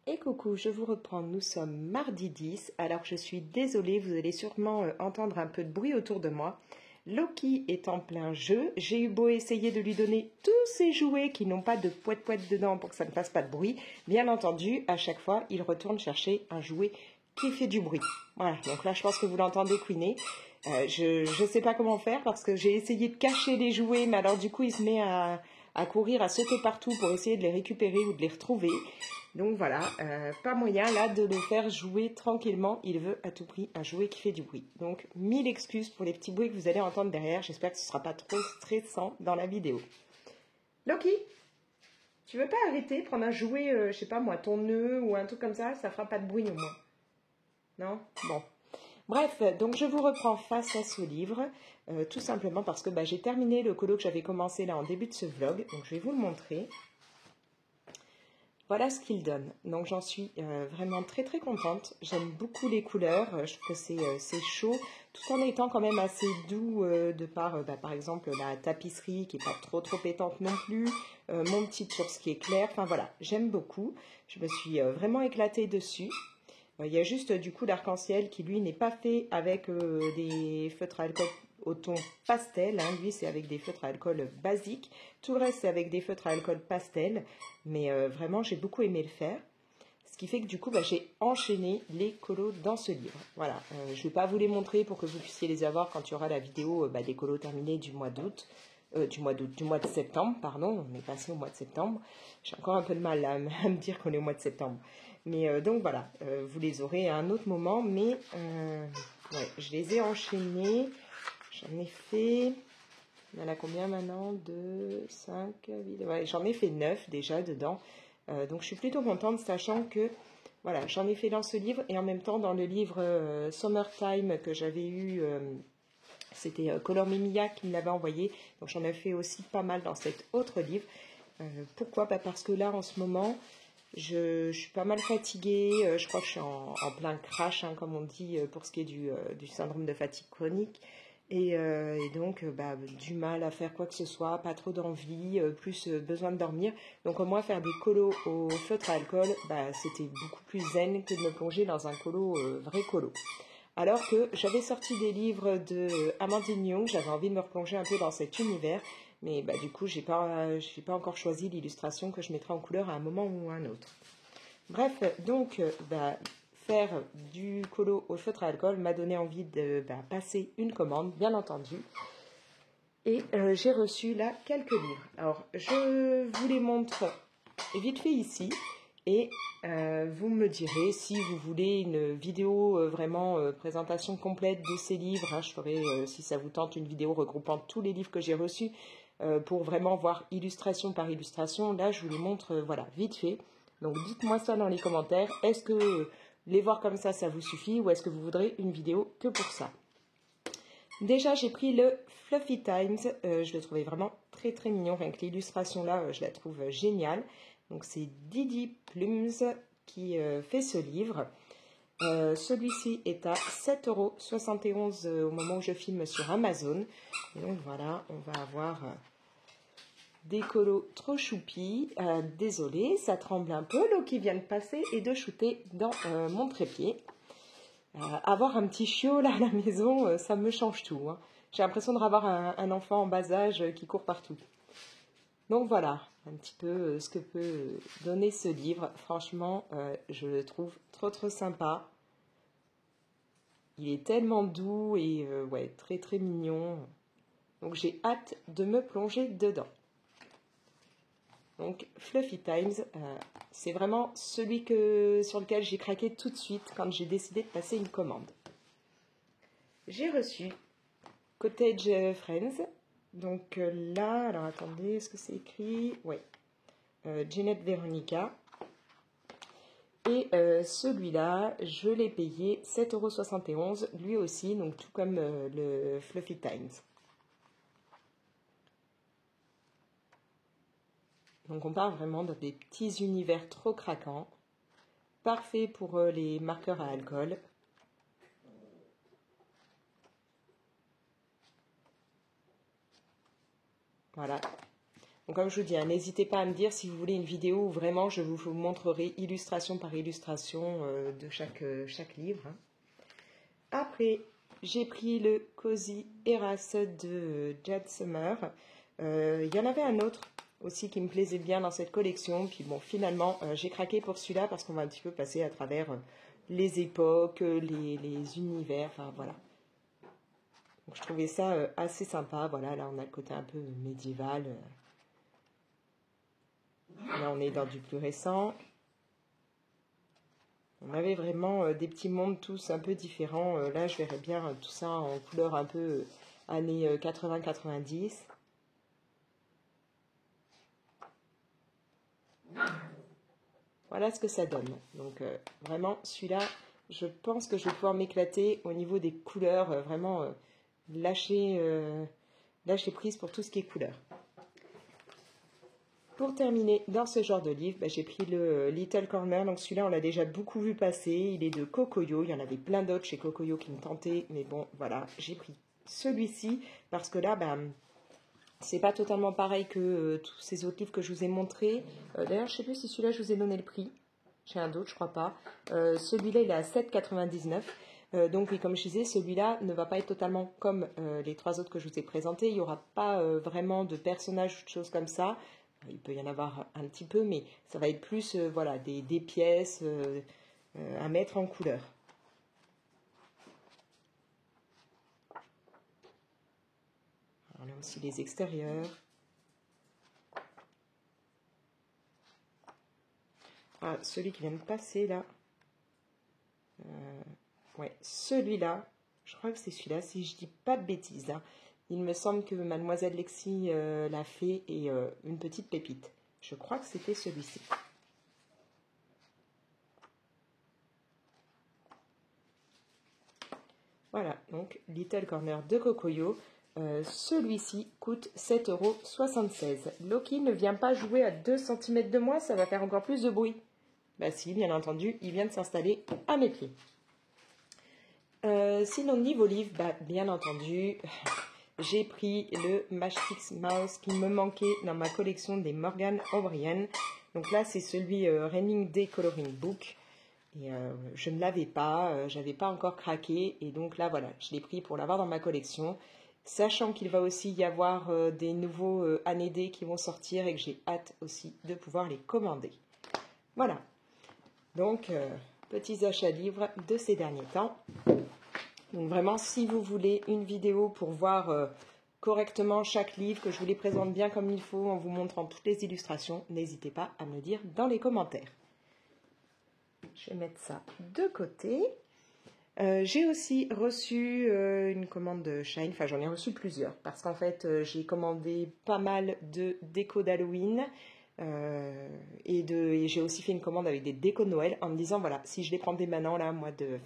Et coucou, je vous reprends, nous sommes mardi 10, alors je suis désolée, vous allez sûrement entendre un peu de bruit autour de moi. Loki est en plein jeu, j'ai eu beau essayer de lui donner tous ses jouets qui n'ont pas de poète-poète dedans pour que ça ne fasse pas de bruit. Bien entendu, à chaque fois, il retourne chercher un jouet qui fait du bruit. Voilà, donc là je pense que vous l'entendez couiner. Je ne sais pas comment faire parce que j'ai essayé de cacher les jouets, mais alors du coup il se met à courir, à sauter partout pour essayer de les récupérer ou de les retrouver. Donc voilà, pas moyen là de le faire jouer tranquillement. Il veut à tout prix un jouet qui fait du bruit. Donc 1000 excuses pour les petits bruits que vous allez entendre derrière. J'espère que ce ne sera pas trop stressant dans la vidéo. Loki, tu veux pas arrêter, prendre un jouet, je sais pas moi, ton nœud ou un truc comme ça fera pas de bruit au moins. Non? Bon. Bref, donc je vous reprends face à ce livre, tout simplement parce que j'ai terminé le colo que j'avais commencé là en début de ce vlog. Donc je vais vous le montrer. Voilà ce qu'il donne. Donc j'en suis vraiment très très contente. J'aime beaucoup les couleurs. Je trouve que c'est chaud, tout en étant quand même assez doux de par exemple la tapisserie qui n'est pas trop étante non plus. Mon petit source qui est clair. Enfin voilà, j'aime beaucoup. Je me suis vraiment éclatée dessus. Il y a juste du coup l'arc-en-ciel qui lui n'est pas fait avec des feutres à alcool au ton pastel, hein. Lui c'est avec des feutres à alcool basiques, tout le reste c'est avec des feutres à alcool pastel, mais vraiment j'ai beaucoup aimé le faire, ce qui fait que du coup j'ai enchaîné les colos dans ce livre. Voilà, je ne vais pas vous les montrer pour que vous puissiez les avoir quand il y aura la vidéo des colos terminés du mois d'août, du mois de septembre, pardon, on est passé au mois de septembre, j'ai encore un peu de mal à me dire qu'on est au mois de septembre, mais donc voilà, vous les aurez à un autre moment, mais ouais, je les ai enchaînés. J'en ai fait, il y en a combien maintenant? 2, 5, 8, ouais, j'en ai fait 9 déjà dedans. Donc je suis plutôt contente, sachant que voilà, j'en ai fait dans ce livre et en même temps dans le livre Summertime que j'avais eu, c'était Color Mimia qui me l'avait envoyé. Donc j'en ai fait aussi pas mal dans cet autre livre. Pourquoi? Parce que là en ce moment, je suis pas mal fatiguée. Je crois que je suis en plein crash, hein, comme on dit, pour ce qui est du syndrome de fatigue chronique. Et donc, du mal à faire quoi que ce soit, pas trop d'envie, plus besoin de dormir. Donc, au moins, faire des colos au feutre à alcool, c'était beaucoup plus zen que de me plonger dans un colo, vrai colo. Alors que j'avais sorti des livres de Amandine Young, j'avais envie de me replonger un peu dans cet univers, mais du coup, j'ai pas encore choisi l'illustration que je mettrai en couleur à un moment ou à un autre. Bref, donc, faire du colo au feutre à alcool m'a donné envie de passer une commande, bien entendu. Et j'ai reçu là quelques livres. Alors, je vous les montre vite fait ici. Et vous me direz si vous voulez une vidéo vraiment présentation complète de ces livres. Hein, je ferai, si ça vous tente, une vidéo regroupant tous les livres que j'ai reçus pour vraiment voir illustration par illustration. Là, je vous les montre voilà, vite fait. Donc, dites-moi ça dans les commentaires. Est-ce que les voir comme ça vous suffit ou est-ce que vous voudrez une vidéo que pour ça? Déjà, j'ai pris le Fluffy Times. Je le trouvais vraiment très très mignon. Rien que l'illustration là, je la trouve géniale. Donc, c'est Didi Plumes qui fait ce livre. Celui-ci est à 7,71 € au moment où je filme sur Amazon. Et donc, voilà, on va avoir des colos trop choupis. Désolée, ça tremble un peu. L'eau qui vient de passer et de shooter dans mon trépied. Avoir un petit chiot là à la maison, ça me change tout. Hein. J'ai l'impression de revoir un enfant en bas âge qui court partout. Donc voilà, un petit peu ce que peut donner ce livre. Franchement, je le trouve trop trop sympa. Il est tellement doux et ouais, très très mignon. Donc j'ai hâte de me plonger dedans. Donc Fluffy Times, c'est vraiment celui sur lequel j'ai craqué tout de suite quand j'ai décidé de passer une commande. J'ai reçu Cottage Friends. Donc là, alors attendez, est-ce que c'est écrit? Oui. Jeanette Veronica. Et celui-là, je l'ai payé 7,71 €, lui aussi, donc tout comme le Fluffy Times. Donc on part vraiment dans des petits univers trop craquants. Parfait pour les marqueurs à alcool. Voilà. Donc comme je vous dis, n'hésitez pas à me dire si vous voulez une vidéo où vraiment je vous montrerai illustration par illustration de chaque livre. Hein. Après, j'ai pris le Cozy Eras de Jade Summer. Il y en avait un autre aussi qui me plaisait bien dans cette collection. Puis bon, finalement, j'ai craqué pour celui-là parce qu'on va un petit peu passer à travers les époques, les univers, enfin voilà. Donc je trouvais ça assez sympa. Voilà, là on a le côté un peu médiéval. Là on est dans du plus récent. On avait vraiment des petits mondes tous un peu différents. Là je verrais bien tout ça en couleur un peu années 80-90. Voilà ce que ça donne. Donc vraiment, celui-là, je pense que je vais pouvoir m'éclater au niveau des couleurs, vraiment lâcher prise pour tout ce qui est couleur. Pour terminer, dans ce genre de livre, j'ai pris le Little Corner. Donc celui-là, on l'a déjà beaucoup vu passer. Il est de Kokoyo. Il y en avait plein d'autres chez Kokoyo qui me tentaient. Mais bon, voilà, j'ai pris celui-ci parce que là, c'est pas totalement pareil que tous ces autres livres que je vous ai montrés. D'ailleurs, je ne sais plus si celui-là, je vous ai donné le prix. J'ai un doute, je crois pas. Celui-là, il est à 7,99 €. Donc, oui, comme je disais, celui-là ne va pas être totalement comme les trois autres que je vous ai présentés. Il n'y aura pas vraiment de personnages ou de choses comme ça. Il peut y en avoir un petit peu, mais ça va être plus voilà, des pièces à mettre en couleur. On a aussi les extérieurs. Ah, celui qui vient de passer là. Ouais, celui-là, je crois que c'est celui-là, si je dis pas de bêtises. Hein. Il me semble que Mademoiselle Lexi l'a fait et une petite pépite. Je crois que c'était celui-ci. Voilà, donc Little Corner de Kokoyo. Celui-ci coûte 7,76 €. Loki ne vient pas jouer à 2 cm de moi, ça va faire encore plus de bruit. Bah si, bien entendu, il vient de s'installer à mes pieds. Sinon, niveau livre, bah, bien entendu, j'ai pris le Matchstick Mouse qui me manquait dans ma collection des Morgan O'Brien. Donc là, c'est celui Raining Day Coloring Book. Et je ne l'avais pas, j'avais pas encore craqué. Et donc là, voilà, je l'ai pris pour l'avoir dans ma collection. Sachant qu'il va aussi y avoir des nouveaux Année D qui vont sortir et que j'ai hâte aussi de pouvoir les commander. Voilà. Donc, petits achats livres de ces derniers temps. Donc vraiment, si vous voulez une vidéo pour voir correctement chaque livre, que je vous les présente bien comme il faut en vous montrant toutes les illustrations, n'hésitez pas à me le dire dans les commentaires. Je vais mettre ça de côté. J'ai aussi reçu une commande de Shine, enfin j'en ai reçu plusieurs, parce qu'en fait j'ai commandé pas mal de déco d'Halloween. Et j'ai aussi fait une commande avec des décos de Noël en me disant voilà, si je les prends dès maintenant là,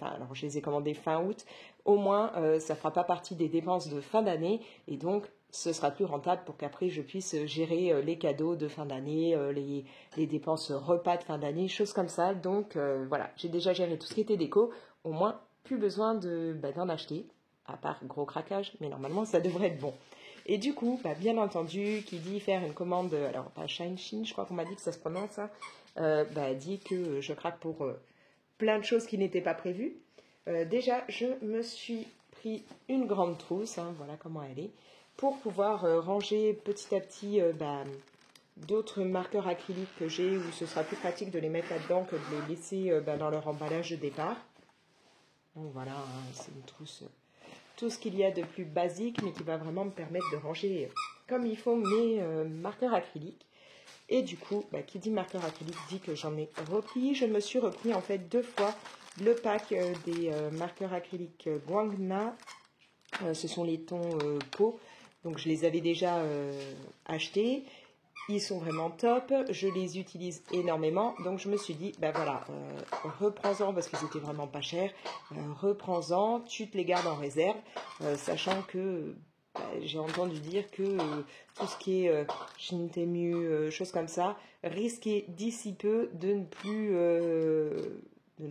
alors je les ai commandés fin août, au moins ça fera pas partie des dépenses de fin d'année et donc ce sera plus rentable pour qu'après je puisse gérer les cadeaux de fin d'année, les dépenses repas de fin d'année, choses comme ça. Donc voilà, j'ai déjà géré tout ce qui était déco, au moins plus besoin d'en acheter, à part gros craquage, mais normalement ça devrait être bon. Et du coup, bah, bien entendu, qui dit faire une commande, alors pas Shine, je crois qu'on m'a dit que ça se prononce, hein, dit que je craque pour plein de choses qui n'étaient pas prévues. Déjà, je me suis pris une grande trousse, hein, voilà comment elle est, pour pouvoir ranger petit à petit d'autres marqueurs acryliques que j'ai, où ce sera plus pratique de les mettre là-dedans que de les laisser dans leur emballage de départ. Donc voilà, hein, c'est une trousse... tout ce qu'il y a de plus basique, mais qui va vraiment me permettre de ranger comme il faut mes marqueurs acryliques. Et du coup, qui dit marqueur acrylique dit que j'en ai repris. Je me suis repris en fait 2 fois le pack des marqueurs acryliques Guangna. Ce sont les tons peau. Donc je les avais déjà achetés. Ils sont vraiment top, je les utilise énormément, donc je me suis dit, voilà, reprends-en parce qu'ils étaient vraiment pas chers, reprends-en, tu te les gardes en réserve, sachant que j'ai entendu dire que tout ce qui est Shintemyu, choses comme ça, risquait d'ici peu de ne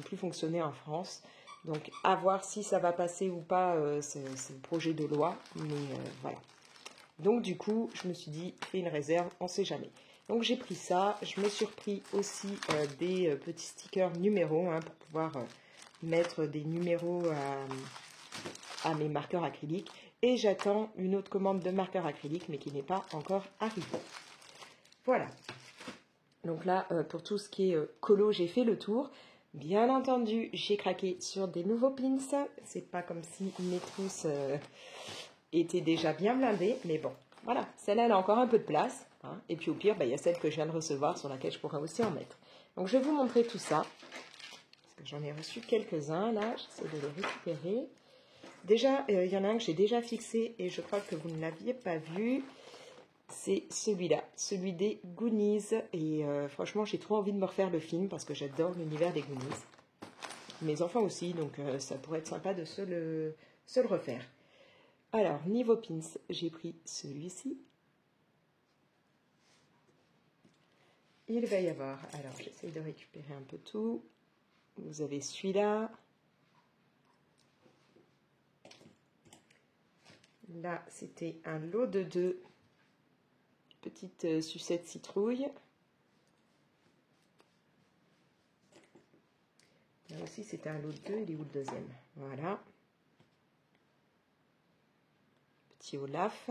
plus fonctionner en France. Donc à voir si ça va passer ou pas, c'est le projet de loi, mais voilà. Donc du coup, je me suis dit, fais une réserve, on ne sait jamais. Donc j'ai pris ça. Je me suis repris aussi des petits stickers numéros pour pouvoir mettre des numéros à mes marqueurs acryliques. Et j'attends une autre commande de marqueurs acryliques, mais qui n'est pas encore arrivée. Voilà. Donc là, pour tout ce qui est colo, j'ai fait le tour. Bien entendu, j'ai craqué sur des nouveaux pins. C'est pas comme si mes trousses... était déjà bien blindée, mais bon, voilà, celle-là, elle a encore un peu de place, hein, et puis au pire, il y a celle que je viens de recevoir, sur laquelle je pourrais aussi en mettre. Donc je vais vous montrer tout ça, parce que j'en ai reçu quelques-uns, là, j'essaie de les récupérer. Déjà, il y en a un que j'ai déjà fixé, et je crois que vous ne l'aviez pas vu, c'est celui-là, celui des Goonies, et franchement, j'ai trop envie de me refaire le film, parce que j'adore l'univers des Goonies. Mes enfants aussi, donc ça pourrait être sympa de se le refaire. Alors, niveau pins, j'ai pris celui-ci. Il va y avoir, alors j'essaie de récupérer un peu tout. Vous avez celui-là. Là, c'était un lot de 2 petites sucettes citrouille. Là aussi, c'était un lot de 2. Il est où le deuxième? Voilà. Petit Olaf.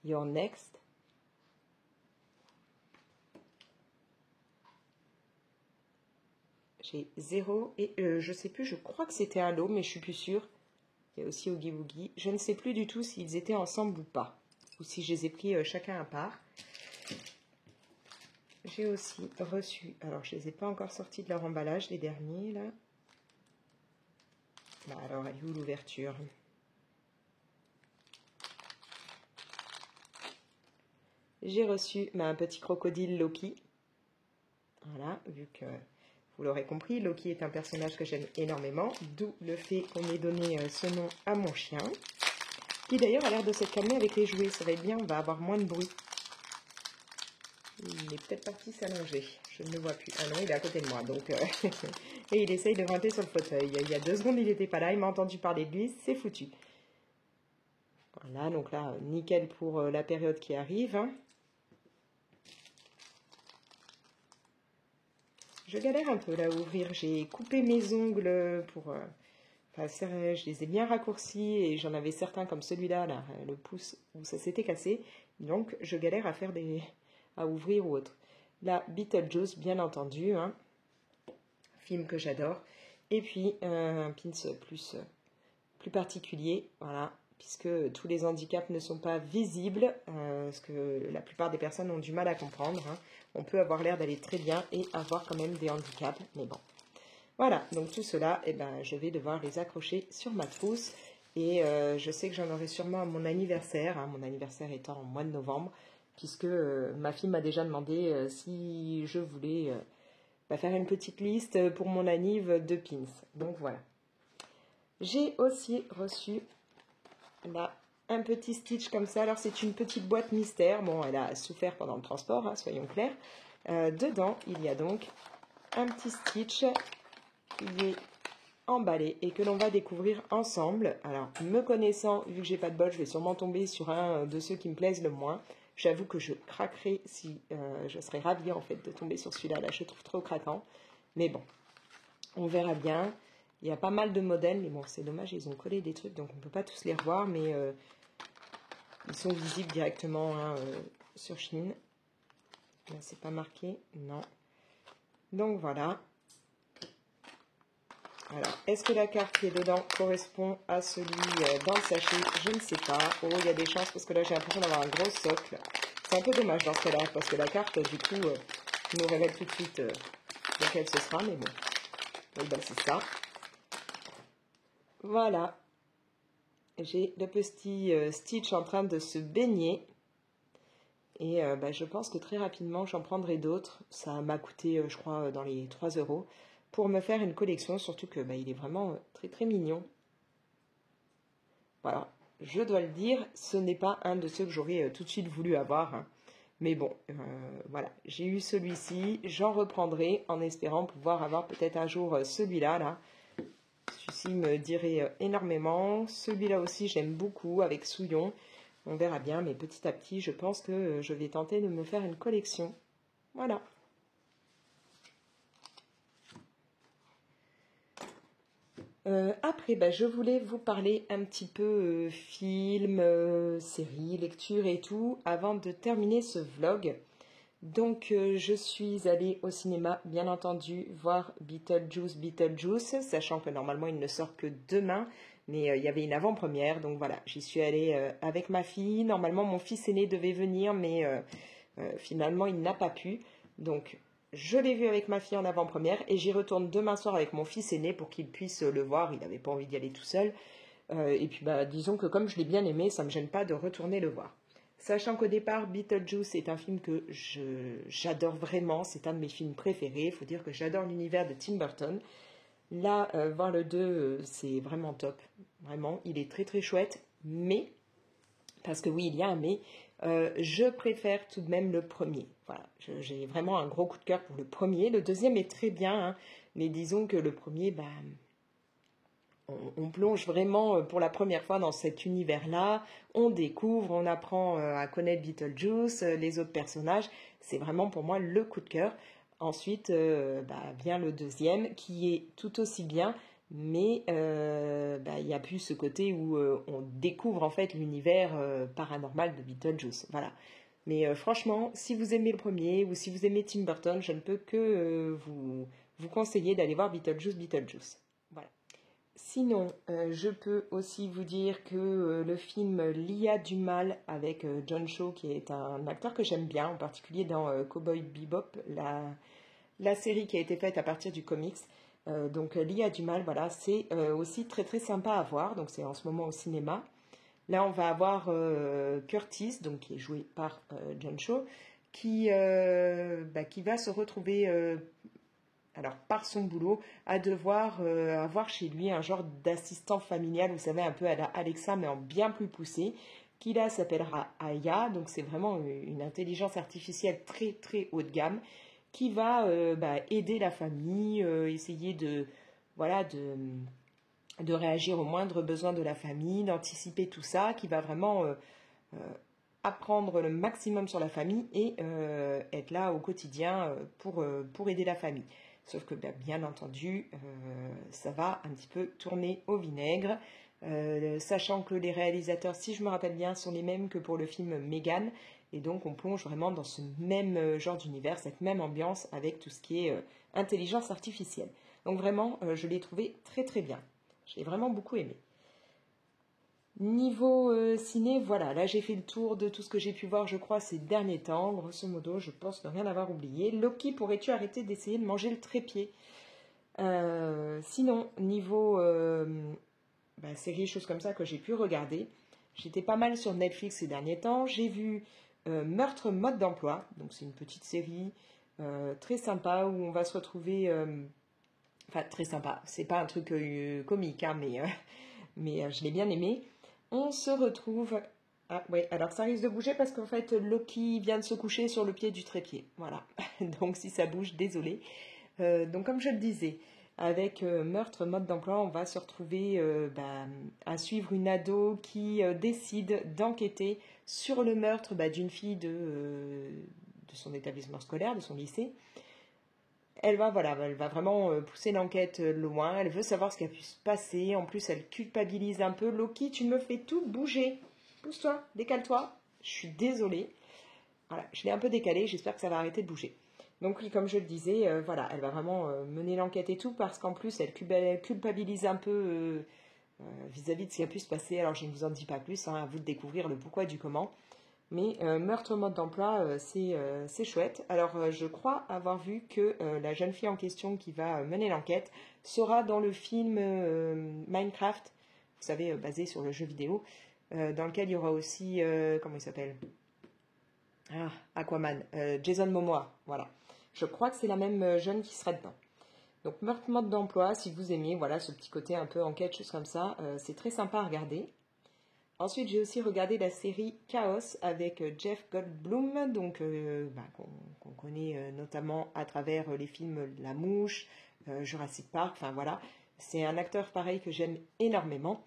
Your Next. J'ai 0 et je sais plus, je crois que c'était un lot, mais je suis plus sûre. Il y a aussi Oogie Boogie. Je ne sais plus du tout s'ils étaient ensemble ou pas, ou si je les ai pris chacun à part. J'ai aussi reçu, alors je ne les ai pas encore sortis de leur emballage, les derniers là. Alors, elle est où l'ouverture? J'ai reçu un petit crocodile Loki. Voilà, vu que vous l'aurez compris, Loki est un personnage que j'aime énormément, d'où le fait qu'on ait donné ce nom à mon chien, qui d'ailleurs a l'air de se calmer avec les jouets. Ça va être bien, on va avoir moins de bruit. Il est peut-être parti s'allonger. Je ne le vois plus. Ah non, il est à côté de moi, donc et il essaye de grimper sur le fauteuil. Il y a 2 secondes, il n'était pas là, il m'a entendu parler de lui, c'est foutu. Voilà, donc là, nickel pour la période qui arrive. Hein. Je galère un peu là à ouvrir, j'ai coupé mes ongles pour... Enfin, je les ai bien raccourcis et j'en avais certains comme celui-là, là, le pouce où ça s'était cassé. Donc, je galère à faire à ouvrir ou autre. Là, Beetlejuice, bien entendu, hein, film que j'adore. Et puis, un pins plus particulier, voilà, puisque tous les handicaps ne sont pas visibles, ce que la plupart des personnes ont du mal à comprendre. Hein. On peut avoir l'air d'aller très bien et avoir quand même des handicaps, mais bon. Voilà, donc tout cela, eh ben, je vais devoir les accrocher sur ma trousse. Et je sais que j'en aurai sûrement à mon anniversaire, hein, mon anniversaire étant en mois de novembre, puisque ma fille m'a déjà demandé si je voulais faire une petite liste pour mon anniv de pins. Donc voilà. J'ai aussi reçu là un petit Stitch comme ça. Alors c'est une petite boîte mystère. Bon, elle a souffert pendant le transport, hein, soyons clairs. Dedans, il y a donc un petit Stitch qui est emballé et que l'on va découvrir ensemble. Alors, me connaissant, vu que j'ai pas de bol, je vais sûrement tomber sur un de ceux qui me plaisent le moins. J'avoue que je craquerai si je serais ravie en fait de tomber sur celui-là. Là, je trouve trop craquant. Mais bon, on verra bien. Il y a pas mal de modèles, mais bon, c'est dommage, ils ont collé des trucs, donc on ne peut pas tous les revoir, mais ils sont visibles directement hein, sur Shein. Là, c'est pas marqué, non. Donc voilà. Alors, est-ce que la carte qui est dedans correspond à celui dans le sachet? Je ne sais pas. Oh, il y a des chances parce que là, j'ai l'impression d'avoir un gros socle. C'est un peu dommage dans ce cas-là parce que la carte, du coup, nous révèle tout de suite lequel ce sera. Mais bon, donc, bah, c'est ça. Voilà. J'ai le petit Stitch en train de se baigner. Et je pense que très rapidement, j'en prendrai d'autres. Ça m'a coûté, je crois, dans les 3 € pour me faire une collection. Surtout que il est vraiment très très mignon. Voilà, je dois le dire, ce n'est pas un de ceux que j'aurais tout de suite voulu avoir. Hein. Mais bon, voilà, j'ai eu celui-ci. J'en reprendrai en espérant pouvoir avoir peut-être un jour celui-là. Là. Celui-ci me dirait énormément. Celui-là aussi, j'aime beaucoup avec Souillon. On verra bien, mais petit à petit, je pense que je vais tenter de me faire une collection. Voilà. Après, je voulais vous parler un petit peu film, série, lecture et tout, avant de terminer ce vlog. Donc, je suis allée au cinéma, bien entendu, voir Beetlejuice, sachant que normalement, il ne sort que demain. Mais il y avait une avant-première, donc voilà, j'y suis allée avec ma fille. Normalement, mon fils aîné devait venir, mais finalement, il n'a pas pu. Donc, je l'ai vu avec ma fille en avant-première et j'y retourne demain soir avec mon fils aîné pour qu'il puisse le voir. Il n'avait pas envie d'y aller tout seul. Et puis, disons que comme je l'ai bien aimé, ça ne me gêne pas de retourner le voir. Sachant qu'au départ, Beetlejuice est un film que j'adore vraiment. C'est un de mes films préférés. Il faut dire que j'adore l'univers de Tim Burton. Là, voir le 2, c'est vraiment top. Vraiment, il est très très chouette. Mais, parce que oui, il y a un mais, je préfère tout de même le premier. Voilà, j'ai vraiment un gros coup de cœur pour le premier. Le deuxième est très bien, hein, mais disons que le premier, on plonge vraiment pour la première fois dans cet univers-là. On découvre, on apprend à connaître Beetlejuice, les autres personnages. C'est vraiment pour moi le coup de cœur. Ensuite, vient le deuxième qui est tout aussi bien, mais il n'y a plus ce côté où on découvre en fait l'univers paranormal de Beetlejuice. Voilà. Mais franchement, si vous aimez le premier ou si vous aimez Tim Burton, je ne peux que vous conseiller d'aller voir Beetlejuice. Voilà. Sinon, je peux aussi vous dire que le film L'Ia du mal avec John Cho, qui est un acteur que j'aime bien, en particulier dans Cowboy Bebop, la série qui a été faite à partir du comics. Donc L'Ia du mal, voilà, c'est aussi très très sympa à voir. Donc c'est en ce moment au cinéma. Là, on va avoir Curtis, donc qui est joué par John Cho, qui va se retrouver alors par son boulot, à devoir avoir chez lui un genre d'assistant familial, vous savez, un peu à la Alexa, mais en bien plus poussé, qui là s'appellera Aya, donc c'est vraiment une intelligence artificielle très très haut de gamme, qui va aider la famille, essayer voilà, de réagir aux moindres besoins de la famille, d'anticiper tout ça, qui va vraiment apprendre le maximum sur la famille et être là au quotidien pour aider la famille. Sauf que bien entendu, ça va un petit peu tourner au vinaigre, sachant que les réalisateurs, si je me rappelle bien, sont les mêmes que pour le film Megan, et donc on plonge vraiment dans ce même genre d'univers, cette même ambiance avec tout ce qui est intelligence artificielle. Donc vraiment, je l'ai trouvé très très bien. Je l'ai vraiment beaucoup aimé. Niveau ciné, voilà, là j'ai fait le tour de tout ce que j'ai pu voir, je crois, ces derniers temps. Grosso modo, je pense ne rien avoir oublié. Loki, pourrais-tu arrêter d'essayer de manger le trépied? Sinon, niveau séries, choses comme ça que j'ai pu regarder, j'étais pas mal sur Netflix ces derniers temps. J'ai vu Meurtre mode d'emploi, donc c'est une petite série très sympa où on va se retrouver... Enfin, très sympa, c'est pas un truc comique, hein, mais je l'ai bien aimé. On se retrouve... Ah oui, alors ça risque de bouger parce qu'en fait, Loki vient de se coucher sur le pied du trépied. Voilà. Donc si ça bouge, désolé. Donc comme je le disais, avec Meurtre mode d'emploi, on va se retrouver à suivre une ado qui décide d'enquêter sur le meurtre d'une fille de son établissement scolaire, de son lycée. Elle va vraiment pousser l'enquête loin. Elle veut savoir ce qui a pu se passer. En plus, elle culpabilise un peu. Loki, tu me fais tout bouger. Pousse-toi, décale-toi. Je suis désolée. Voilà, je l'ai un peu décalé. J'espère que ça va arrêter de bouger. Donc oui, comme je le disais, elle va vraiment mener l'enquête et tout parce qu'en plus, elle culpabilise un peu vis-à-vis de ce qui a pu se passer. Alors, je ne vous en dis pas plus. À vous de découvrir le pourquoi du comment. Mais Meurtre mode d'emploi, c'est chouette. Alors, je crois avoir vu que la jeune fille en question qui va mener l'enquête sera dans le film Minecraft, vous savez, basé sur le jeu vidéo, dans lequel il y aura aussi, comment il s'appelle? Aquaman, Jason Momoa, voilà. Je crois que c'est la même jeune qui sera dedans. Donc, Meurtre mode d'emploi, si vous aimez, voilà, ce petit côté un peu enquête, choses comme ça, c'est très sympa à regarder. Ensuite, j'ai aussi regardé la série Chaos avec Jeff Goldblum, donc qu'on connaît notamment à travers les films La Mouche, Jurassic Park, enfin voilà. C'est un acteur pareil que j'aime énormément.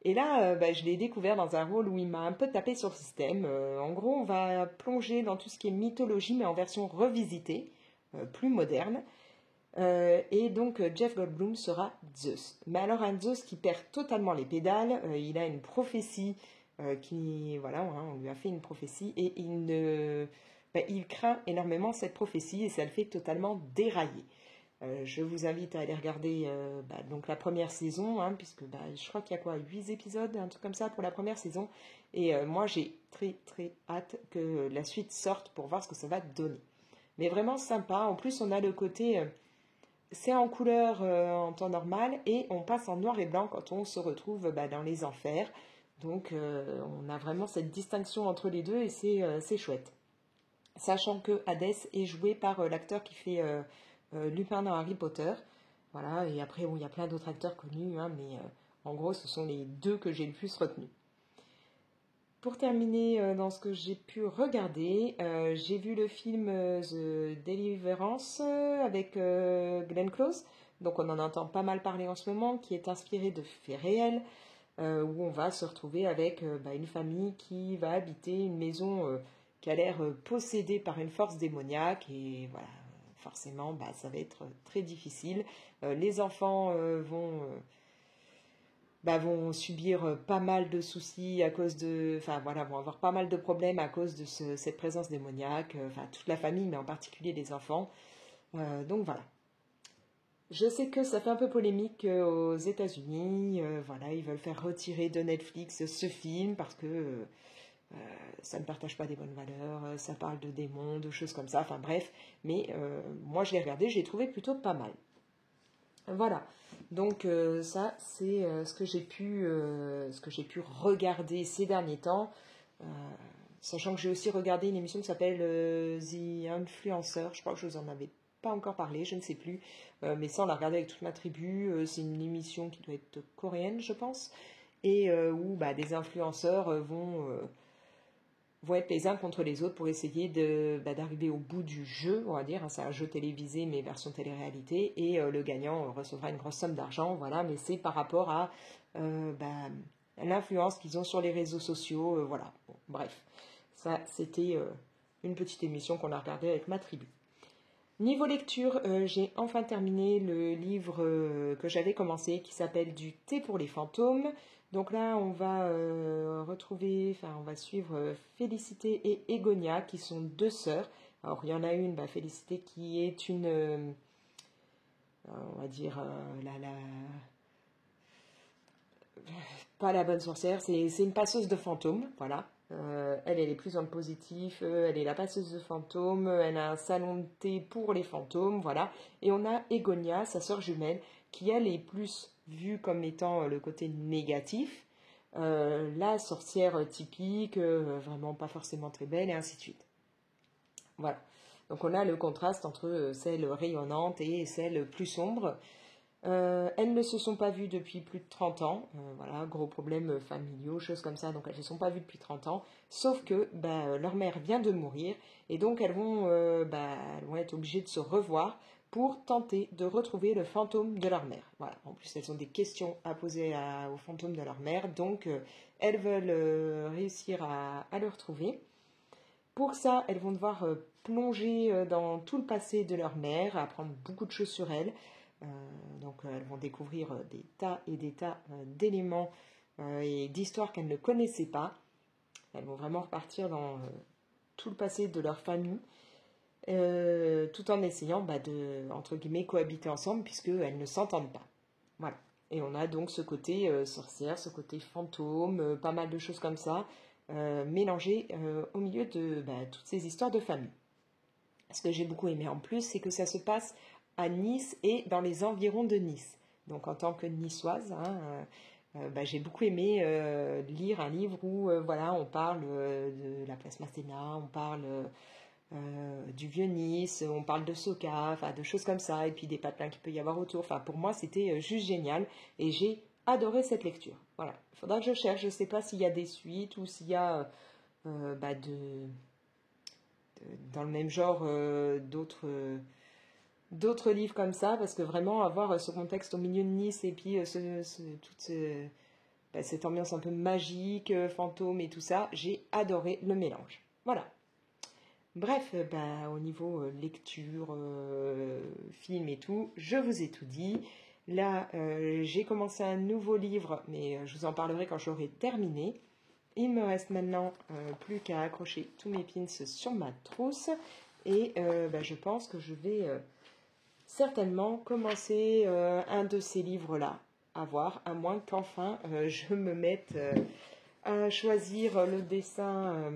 Et là, je l'ai découvert dans un rôle où il m'a un peu tapé sur le système. En gros, on va plonger dans tout ce qui est mythologie, mais en version revisitée, plus moderne. Et donc Jeff Goldblum sera Zeus. Mais alors un Zeus qui perd totalement les pédales, il a une prophétie voilà, on lui a fait une prophétie et il craint énormément cette prophétie et ça le fait totalement dérailler. Je vous invite à aller regarder donc la première saison, hein, puisque je crois qu'il y a 8 épisodes, un truc comme ça pour la première saison. Et moi j'ai très très hâte que la suite sorte pour voir ce que ça va donner. Mais vraiment sympa, en plus on a le côté... c'est en couleur en temps normal et on passe en noir et blanc quand on se retrouve dans les enfers. Donc on a vraiment cette distinction entre les deux et c'est chouette. Sachant que Hadès est joué par l'acteur qui fait Lupin dans Harry Potter. Voilà, et après il y a plein d'autres acteurs connus, hein, mais en gros ce sont les deux que j'ai le plus retenus. Pour terminer dans ce que j'ai pu regarder, j'ai vu le film The Deliverance avec Glenn Close, donc on en entend pas mal parler en ce moment, qui est inspiré de faits réels, où on va se retrouver avec une famille qui va habiter une maison qui a l'air possédée par une force démoniaque, et voilà, forcément ça va être très difficile. Les enfants vont subir pas mal de soucis à cause de... Enfin voilà, vont avoir pas mal de problèmes à cause de cette présence démoniaque, toute la famille, mais en particulier les enfants. Donc voilà. Je sais que ça fait un peu polémique aux États-Unis. Voilà, ils veulent faire retirer de Netflix ce film parce que ça ne partage pas des bonnes valeurs, ça parle de démons, de choses comme ça, enfin bref. Mais moi je l'ai regardé, j'ai trouvé plutôt pas mal. Voilà, donc ça c'est ce que j'ai pu regarder ces derniers temps, sachant que j'ai aussi regardé une émission qui s'appelle The Influencer, je crois que je vous en avais pas encore parlé, je ne sais plus, mais ça on l'a regardé avec toute ma tribu, c'est une émission qui doit être coréenne je pense, et où des influenceurs vont vont être les uns contre les autres pour essayer d'arriver au bout du jeu, on va dire. C'est un jeu télévisé, mais version télé-réalité, et le gagnant recevra une grosse somme d'argent, voilà, mais c'est par rapport à l'influence qu'ils ont sur les réseaux sociaux, voilà. Bon, bref, ça, c'était une petite émission qu'on a regardée avec ma tribu. Niveau lecture, j'ai enfin terminé le livre que j'avais commencé qui s'appelle Du thé pour les fantômes. Donc là, on va on va suivre Félicité et Egonia qui sont deux sœurs. Alors il y en a une, Félicité, qui est une, on va dire, pas la bonne sorcière, c'est une passeuse de fantômes, voilà. Elle est plus dans le positif, elle est la passeuse de fantômes, elle a un salon de thé pour les fantômes, voilà. Et on a Egonia, sa sœur jumelle, qui elle est plus vue comme étant le côté négatif, la sorcière typique, vraiment pas forcément très belle, et ainsi de suite. Voilà. Donc on a le contraste entre celle rayonnante et celle plus sombre. Elles ne se sont pas vues depuis plus de 30 ans, voilà, gros problèmes familiaux, choses comme ça, donc elles ne se sont pas vues depuis 30 ans, sauf que leur mère vient de mourir, et donc elles vont être obligées de se revoir pour tenter de retrouver le fantôme de leur mère. Voilà. En plus, elles ont des questions à poser au fantôme de leur mère, donc elles veulent réussir à le retrouver. Pour ça, elles vont devoir plonger dans tout le passé de leur mère, apprendre beaucoup de choses sur elle. Donc elles vont découvrir des tas et des tas d'éléments et d'histoires qu'elles ne connaissaient pas. Elles vont vraiment repartir dans tout le passé de leur famille, tout en essayant de, entre guillemets, cohabiter ensemble, puisqu'elles ne s'entendent pas. Voilà. Et on a donc ce côté sorcière, ce côté fantôme, pas mal de choses comme ça, mélangées au milieu de toutes ces histoires de famille. Ce que j'ai beaucoup aimé en plus, c'est que ça se passe à Nice et dans les environs de Nice. Donc en tant que niçoise, j'ai beaucoup aimé lire un livre où on parle de la place Masséna, on parle du vieux Nice, on parle de Soka, de choses comme ça, et puis des patelins qu'il peut y avoir autour. Pour moi, c'était juste génial et j'ai adoré cette lecture. Voilà, il faudra que je cherche, je ne sais pas s'il y a des suites ou s'il y a dans le même genre d'autres livres comme ça, parce que vraiment avoir ce contexte au milieu de Nice et puis cette ambiance un peu magique, fantôme et tout ça, j'ai adoré le mélange. Voilà. Bref, au niveau lecture, film et tout, je vous ai tout dit. Là, j'ai commencé un nouveau livre, mais je vous en parlerai quand j'aurai terminé. Il me reste maintenant plus qu'à accrocher tous mes pins sur ma trousse. Et je pense que je vais certainement commencer un de ces livres-là à voir, à moins qu'enfin je me mette à choisir le dessin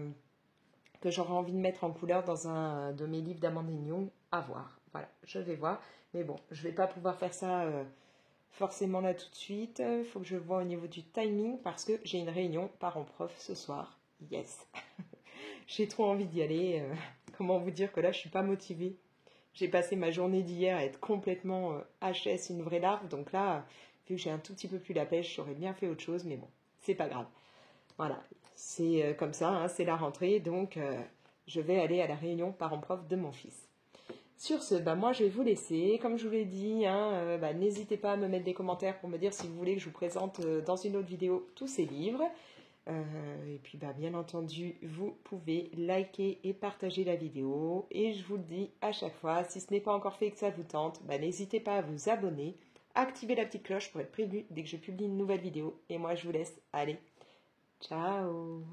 que j'aurais envie de mettre en couleur dans un de mes livres d'Amandine Young. À voir. Voilà, je vais voir. Mais bon, je ne vais pas pouvoir faire ça forcément là tout de suite. Il faut que je vois au niveau du timing parce que j'ai une réunion parents-prof ce soir. Yes. J'ai trop envie d'y aller. Comment vous dire que là, je ne suis pas motivée. J'ai passé ma journée d'hier à être complètement HS, une vraie larve. Donc là, vu que j'ai un tout petit peu plus la pêche, j'aurais bien fait autre chose. Mais bon, c'est pas grave. Voilà, c'est comme ça, hein, c'est la rentrée. Donc, je vais aller à la réunion parents-prof de mon fils. Sur ce, moi je vais vous laisser. Comme je vous l'ai dit, n'hésitez pas à me mettre des commentaires pour me dire si vous voulez que je vous présente dans une autre vidéo tous ces livres. Et puis bien entendu, vous pouvez liker et partager la vidéo. Et je vous le dis à chaque fois, si ce n'est pas encore fait et que ça vous tente, n'hésitez pas à vous abonner, activer la petite cloche pour être prévenu dès que je publie une nouvelle vidéo. Et moi je vous laisse. Allez, ciao!